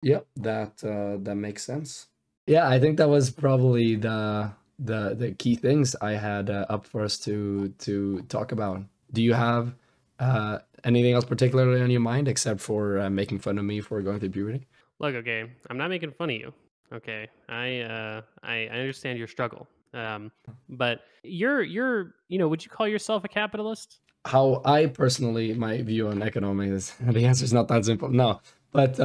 Yep, that makes sense. Yeah, I think that was probably the key things I had up for us to talk about. Do you have anything else particularly on your mind except for making fun of me for going through puberty? Look, okay, I'm not making fun of you. Okay, I understand your struggle. But would you call yourself a capitalist? How I personally, my view on economics, the answer is not that simple. No, but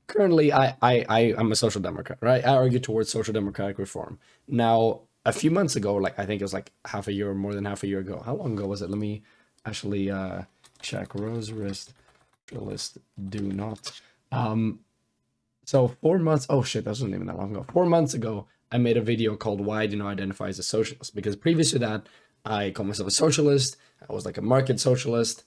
currently I am a social democrat, right? I argue towards social democratic reform. Now, a few months ago, like I think it was like half a year or more than half a year ago. How long ago was it? Let me actually check. Rose wrist list do not. So 4 months. Oh shit, that wasn't even that long ago. 4 months ago, I made a video called "Why I Do Not Identify as a Socialist," because previous to that, I called myself a socialist. I was like a market socialist,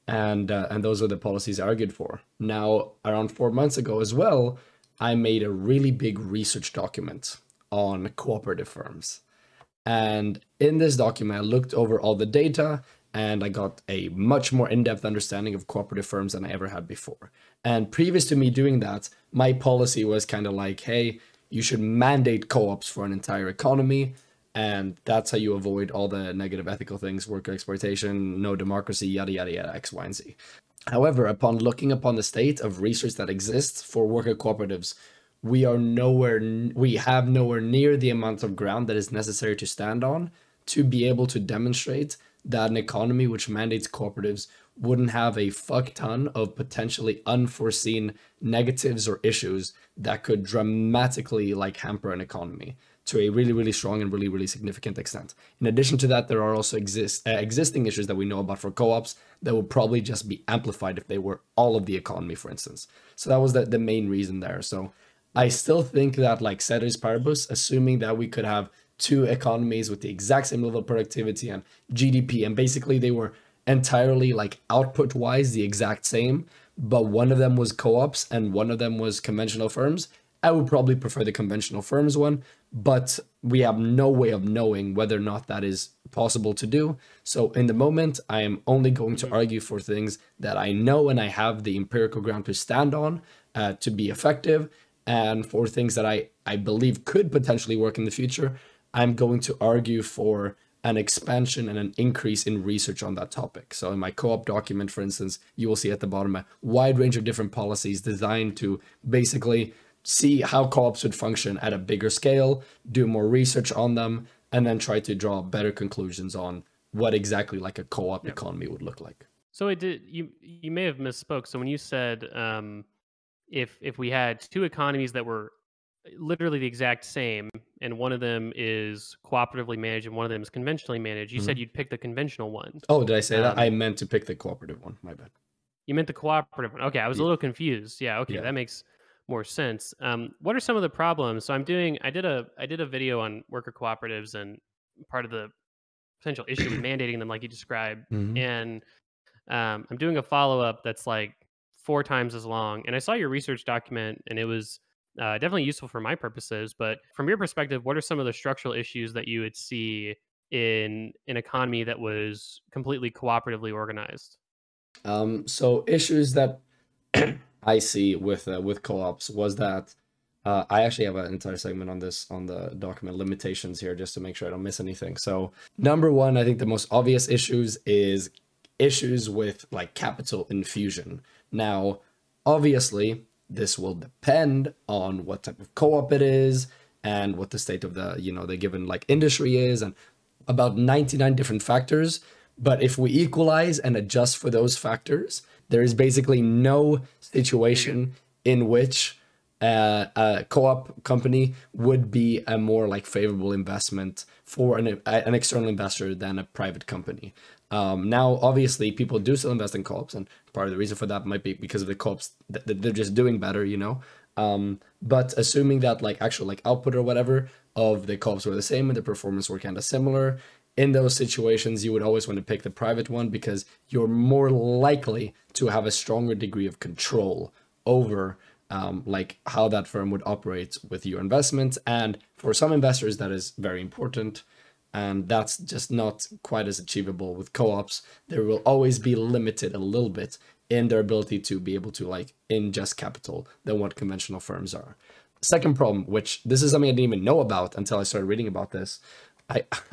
and those are the policies I argued for. Now, around 4 months ago as well, I made a really big research document on cooperative firms. And in this document, I looked over all the data and I got a much more in-depth understanding of cooperative firms than I ever had before. And previous to me doing that, my policy was kind of like, hey, you should mandate co-ops for an entire economy. And that's how you avoid all the negative ethical things, worker exploitation, no democracy, yada, yada, yada, X, Y, and Z. However, upon looking upon the state of research that exists for worker cooperatives, we have nowhere near the amount of ground that is necessary to stand on to be able to demonstrate that an economy which mandates cooperatives wouldn't have a fuck ton of potentially unforeseen negatives or issues that could dramatically like hamper an economy to a really, really strong and really, really significant extent. In addition to that, there are also existing issues that we know about for co-ops that would probably just be amplified if they were all of the economy, for instance. So that was the main reaon there. So I still think that, like ceteris paribus, assuming that we could have two economies with the exact same level of productivity and GDP, and basically they were entirely like output wise the exact same, but one of them was co-ops and one of them was conventional firms, I would probably prefer the conventional firms one, but we have no way of knowing whether or not that is possible to do. So in the moment, I am only going to argue for things that I know and I have the empirical ground to stand on to be effective. And for things that I believe could potentially work in the future, I'm going to argue for an expansion and an increase in research on that topic. So in my co-op document, for instance, you will see at the bottom a wide range of different policies designed to basically see how co-ops would function at a bigger scale, do more research on them, and then try to draw better conclusions on what exactly like a co-op economy would look like. So you may have misspoke. So when you said if we had two economies that were literally the exact same, and one of them is cooperatively managed and one of them is conventionally managed, you said you'd pick the conventional one. Oh, did I say that? I meant to pick the cooperative one. My bad. You meant the cooperative one. Okay, I was a little confused. Yeah, okay, that makes more sense. What are some of the problems? So I did a video on worker cooperatives and part of the potential issue with mandating them, like you described, and I'm doing a follow up that's like 4 times as long. And I saw your research document, and it was definitely useful for my purposes. But from your perspective, what are some of the structural issues that you would see in an economy that was completely cooperatively organized? So issues that I see with co-ops was that I actually have an entire segment on this on the document limitations here just to make sure I don't miss anything. So number one, I think the most obvious issues is issues with like capital infusion. Now, obviously, this will depend on what type of co-op it is and what the state of the, the given like industry is and about 99 different factors. But if we equalize and adjust for those factors, there is basically no situation in which a co-op company would be a more like favorable investment for an external investor than a private company. Now, obviously, people do still invest in co-ops, and part of the reason for that might be because of the co-ops that they're just doing better, But assuming that like actual like output or whatever of the co-ops were the same and the performance were kind of similar, in those situations, you would always want to pick the private one because you're more likely to have a stronger degree of control over like how that firm would operate with your investments. And for some investors, that is very important. And that's just not quite as achievable with co-ops. There will always be limited a little bit in their ability to be able to like ingest capital than what conventional firms are. Second problem, which this is something I didn't even know about until I started reading about this.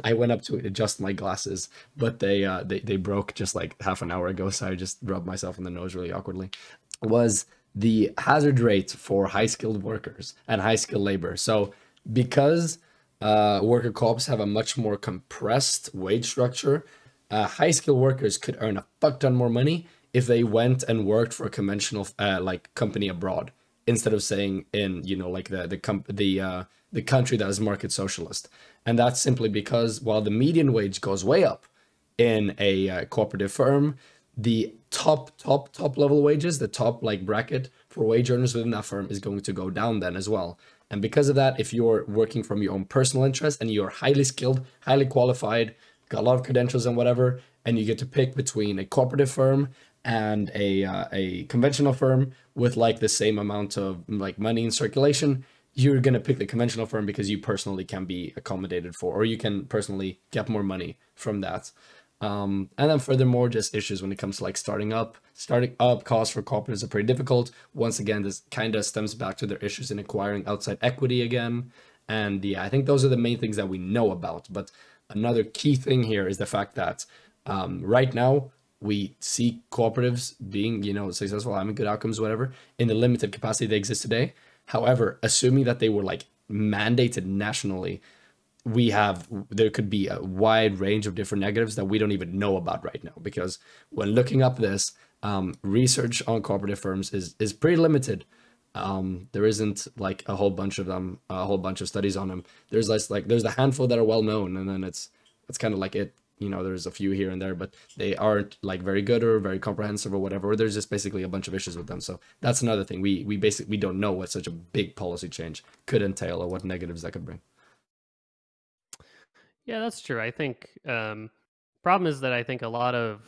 I went up to adjust my glasses, but they broke just like half an hour ago, so I just rubbed myself in the nose really awkwardly. Was the hazard rate for high skilled workers and high skilled labor. So because worker co-ops have a much more compressed wage structure, high skilled workers could earn a fuck ton more money if they went and worked for a conventional like company abroad instead of saying in like the country that is market socialist. And that's simply because while the median wage goes way up in a cooperative firm, the top level wages, the top like bracket for wage earners within that firm is going to go down then as well. And because of that, if you're working from your own personal interest and you're highly skilled, highly qualified, got a lot of credentials and whatever, and you get to pick between a cooperative firm and a conventional firm with like the same amount of like money in circulation, you're going to pick the conventional firm because you personally can be accommodated for, or you can personally get more money from that. And then furthermore, just issues when it comes to like starting up costs for cooperatives are pretty difficult. Once again, this kind of stems back to their issues in acquiring outside equity again. And yeah, I think those are the main things that we know about. But another key thing here is the fact that right now we see cooperatives being, successful, having good outcomes, whatever, in the limited capacity they exist today. However, assuming that they were like mandated nationally, there could be a wide range of different negatives that we don't even know about right now, because when looking up this, research on cooperative firms is pretty limited. There isn't like a whole bunch of them, a whole bunch of studies on them. There's there's a handful that are well known, and then it's kind of like it. There's a few here and there, but they aren't like very good or very comprehensive or whatever. Or there's just basically a bunch of issues with them. So that's another thing. We basically don't know what such a big policy change could entail or what negatives that could bring. Yeah, that's true. I think problem is that I think a lot of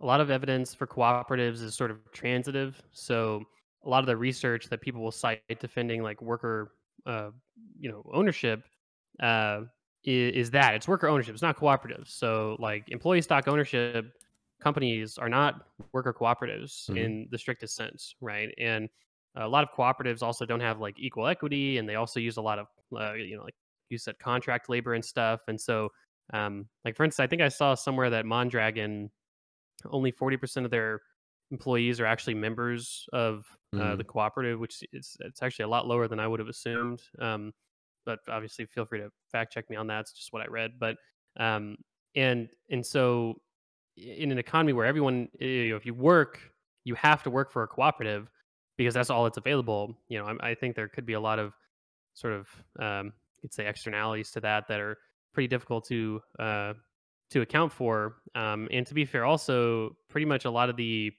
evidence for cooperatives is sort of transitive. So a lot of the research that people will cite defending like worker, ownership, uh, is that it's worker ownership. It's not cooperative. So like employee stock ownership companies are not worker cooperatives in the strictest sense, right? And a lot of cooperatives also don't have like equal equity, and they also use a lot of like you said, contract labor and stuff. And so, like for instance, I think I saw somewhere that Mondragon, only 40% of their employees are actually members of the cooperative, which it's actually a lot lower than I would have assumed. But obviously, feel free to fact check me on that. It's just what I read. But and so in an economy where everyone, if you work, you have to work for a cooperative because that's all that's available. I think there could be a lot of sort of you'd say externalities to that are pretty difficult to account for. And to be fair, also pretty much all the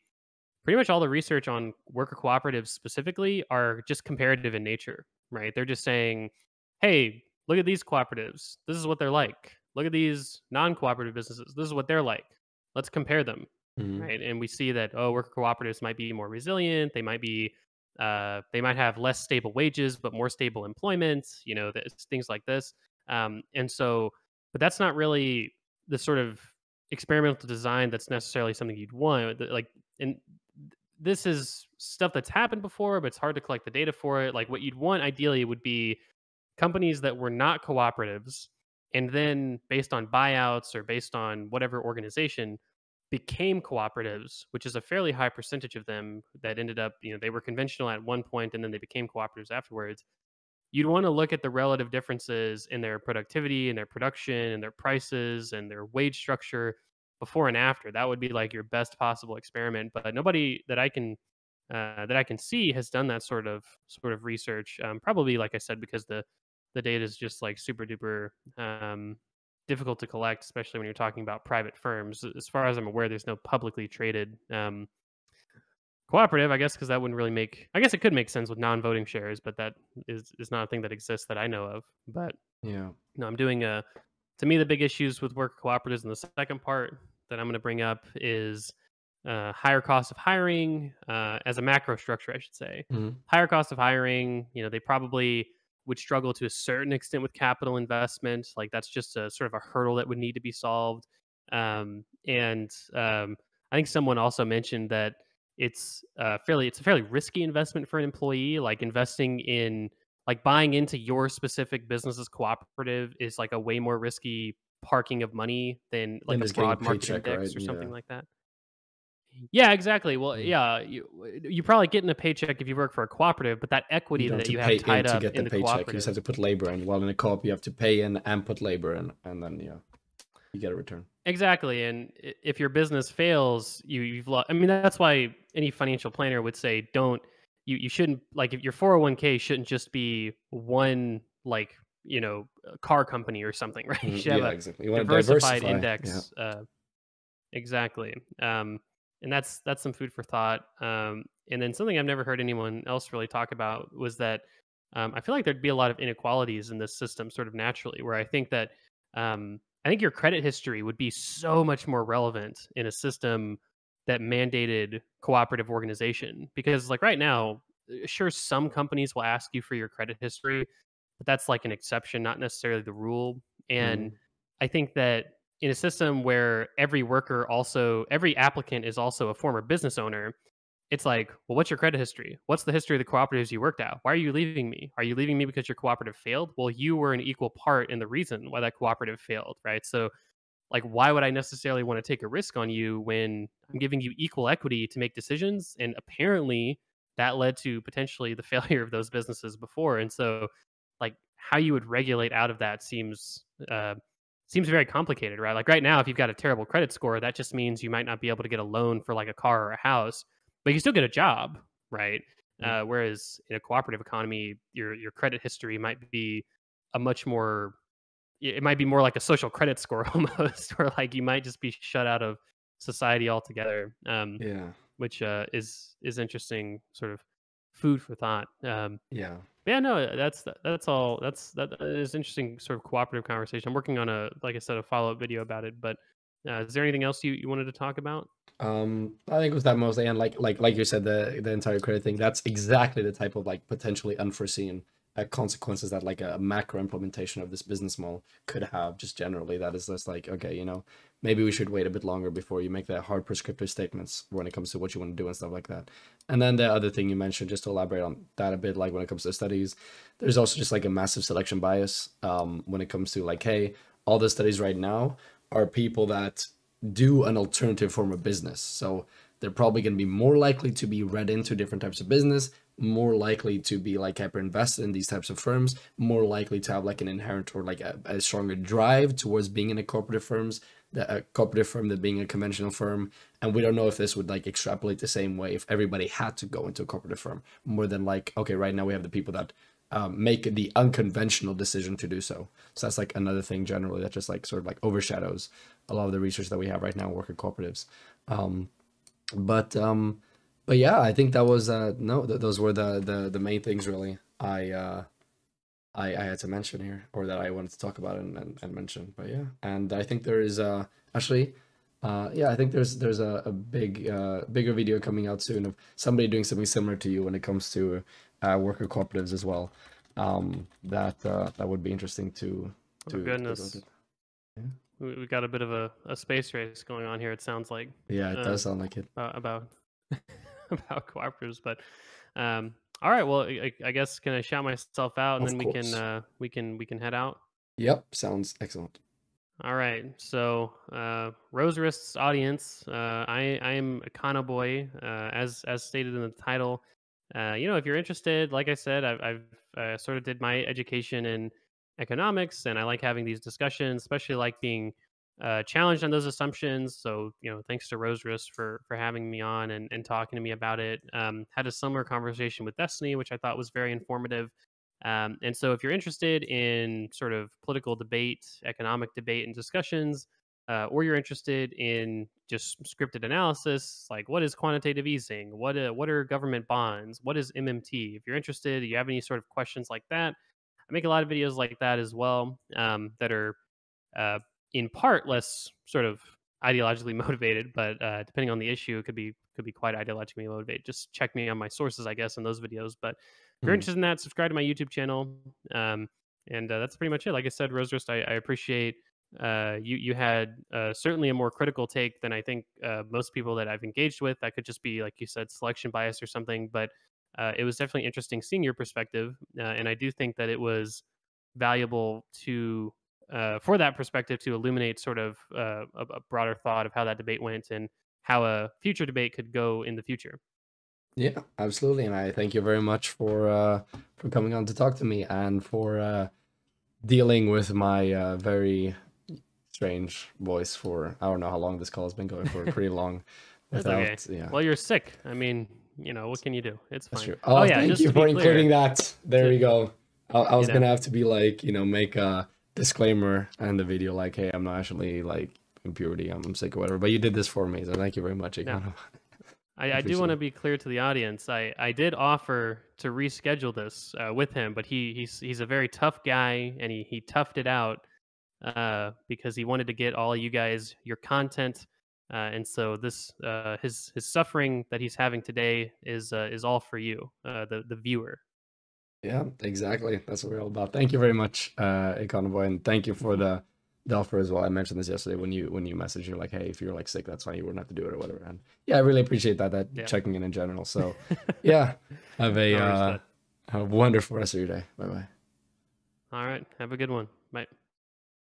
research on worker cooperatives specifically are just comparative in nature, right? They're just saying, hey, look at these cooperatives. This is what they're like. Look at these non-cooperative businesses. This is what they're like. Let's compare them, right? And we see that worker cooperatives might be more resilient. They might have less stable wages but more stable employment. Things like this. And so, but that's not really the sort of experimental design that's necessarily something you'd want. And this is stuff that's happened before, but it's hard to collect the data for it. Like what you'd want ideally would be companies that were not cooperatives, and then based on buyouts or based on whatever organization became cooperatives, which is a fairly high percentage of them that ended up, they were conventional at one point and then they became cooperatives afterwards. You'd want to look at the relative differences in their productivity and their production and their prices and their wage structure before and after. That would be like your best possible experiment. But nobody that I can see has done that sort of research. Probably, like I said, because the data is just like super duper difficult to collect, especially when you're talking about private firms. As far as I'm aware, there's no publicly traded cooperative, I guess, because that wouldn't really I guess it could make sense with non-voting shares, but that is not a thing that exists that I know of. But Yeah. no, I'm doing To me, the big issues with worker cooperatives, and the second part that I'm going to bring up is higher cost of hiring as a macro structure, I should say. Mhm. Higher cost of hiring, they probably would struggle to a certain extent with capital investment. Like that's just a sort of a hurdle that would need to be solved. And I think someone also mentioned that it's a fairly risky investment for an employee. Like investing in like buying into your specific business's cooperative is like a way more risky parking of money than Then like a just getting a broad market paycheck, right? index or something Yeah. like that. Yeah, exactly. Well, Mm. yeah, you probably getting a paycheck if you work for a cooperative, but that You equity don't have that to you pay have in tied to up get the in the paycheck. You just have cooperative. to put labor in. While in a co-op, you have to pay in and put labor in, and then yeah, you get a return. Exactly, and if your business fails, you've lost. I mean, that's why any financial planner would say, don't you shouldn't like if your 401k shouldn't just be one like car company or something, right? You Mhm. should have Yeah, a exactly. You want to diversified diversify. Yeah. index. Exactly. And that's some food for thought. And then something I've never heard anyone else really talk about was that I feel like there'd be a lot of inequalities in this system, sort of naturally, where I think your credit history would be so much more relevant in a system that mandated cooperative organization. Because like right now, sure, some companies will ask you for your credit history, but that's like an exception, not necessarily the rule. And Mhm. I think that in a system where every applicant is also a former business owner, it's like, well, what's your credit history? What's the history of the cooperatives you worked at? Why are you leaving me? Are you leaving me because your cooperative failed? Well, you were an equal part in the reason why that cooperative failed, right? So, like, why would I necessarily want to take a risk on you when I'm giving you equal equity to make decisions? And apparently, that led to potentially the failure of those businesses before. And so, like, how you would regulate out of that seems very complicated, right? Like right now, if you've got a terrible credit score, that just means you might not be able to get a loan for like a car or a house, but you still get a job, right? Mhm. Whereas in a cooperative economy, your credit history might be a much more it might be more like a social credit score almost, where like you might just be shut out of society altogether, Yeah. which is interesting, sort of food for thought. Yeah. But yeah, no, that's all. That is interesting, sort of cooperative conversation. I'm working on like I said, a follow up video about it. But is there anything else you wanted to talk about? I think it was that mostly, and like you said, the entire credit thing. That's exactly the type of like potentially unforeseen consequences that like a macro implementation of this business model could have. Just generally, that is just like, okay, maybe we should wait a bit longer before you make the hard prescriptive statements when it comes to what you want to do and stuff like that. And then the other thing you mentioned, just to elaborate on that a bit, like when it comes to studies, there's also just like a massive selection bias when it comes to like, hey, all the studies right now are people that do an alternative form of business. So they're probably going to be more likely to be read into different types of business, more likely to be like hyper invested in these types of firms, more likely to have like an inherent or like a stronger drive towards being in a cooperative firm than being a conventional firm. And we don't know if this would like extrapolate the same way if everybody had to go into a cooperative firm, more than like, okay, right now we have the people that make the unconventional decision to do so. So that's like another thing generally that just like sort of like overshadows a lot of the research that we have right now in worker cooperatives. Um, but but yeah, I think that was no, those were the main things really. I had to mention here, or that I wanted to talk about and mention. But yeah, and I think there is actually. Yeah, I think there's a bigger video coming out soon of somebody doing something similar to you when it comes to worker cooperatives as well. That would be interesting Oh to take a look at. goodness, Yeah, we got a bit of a space race going on here. It sounds like yeah, it does um, sound like it. about about cooperatives, but all right. Well, I guess can I shout myself out and Of then course. we can head out. Yep, sounds excellent. All right. So, Rose Wrist's audience, I am Econoboi, as stated in the title. If you're interested, like I said, I've sort of did my education in economics, and I like having these discussions, especially like being challenged on those assumptions. So, thanks to Rose Wrist for having me on and talking to me about it. Had a similar conversation with Destiny, which I thought was very informative. And so, if you're interested in sort of political debate, economic debate, and discussions, or you're interested in just scripted analysis, like what is quantitative easing, what are government bonds, what is MMT? If you're interested, you have any sort of questions like that, I make a lot of videos like that as well that are in part less sort of ideologically motivated, but depending on the issue, it could be quite ideologically motivated. Just check me on my sources, I guess, in those videos. But if you're Hmm. interested in that, subscribe to my YouTube channel. And that's pretty much it. Like I said, Rose Roast, I appreciate you had certainly a more critical take than I think most people that I've engaged with. That could just be, like you said, selection bias or something. But it was definitely interesting seeing your perspective, and I do think that it was valuable to for that perspective to illuminate sort of a broader thought of how that debate went and how a future debate could go in the future. Yeah, absolutely. And I thank you very much for coming on to talk to me and for dealing with my very strange voice for I don't know how long this call has been going for, pretty long. That's okay. Without, yeah, Well, you're sick. I mean, what can you do? It's that's fine. true. Oh Oh, yeah, thank just you to be for clear, including that. There to we go. I you was know, gonna have to be like, make a disclaimer and the video like, hey, I'm not actually like in puberty, I'm sick or whatever. But you did this for me, so thank you very much, no. Econo. I do Appreciate want to it. be clear to the audience. I did offer to reschedule this with him, but he's a very tough guy, and he toughed it out because he wanted to get all of you guys your content, and so this his suffering that he's having today is all for you, the viewer. Yeah, exactly. That's what we're all about. Thank you very much, Econoboi, and thank you for the offer as well. I mentioned this yesterday when you messaged, you're like, hey, if you're like sick, that's fine. You wouldn't have to do it or whatever. And yeah, I really appreciate that Yeah. checking in general. So yeah, have No worries, a wonderful rest of your day. Bye bye. all right. Have a good one. Bye.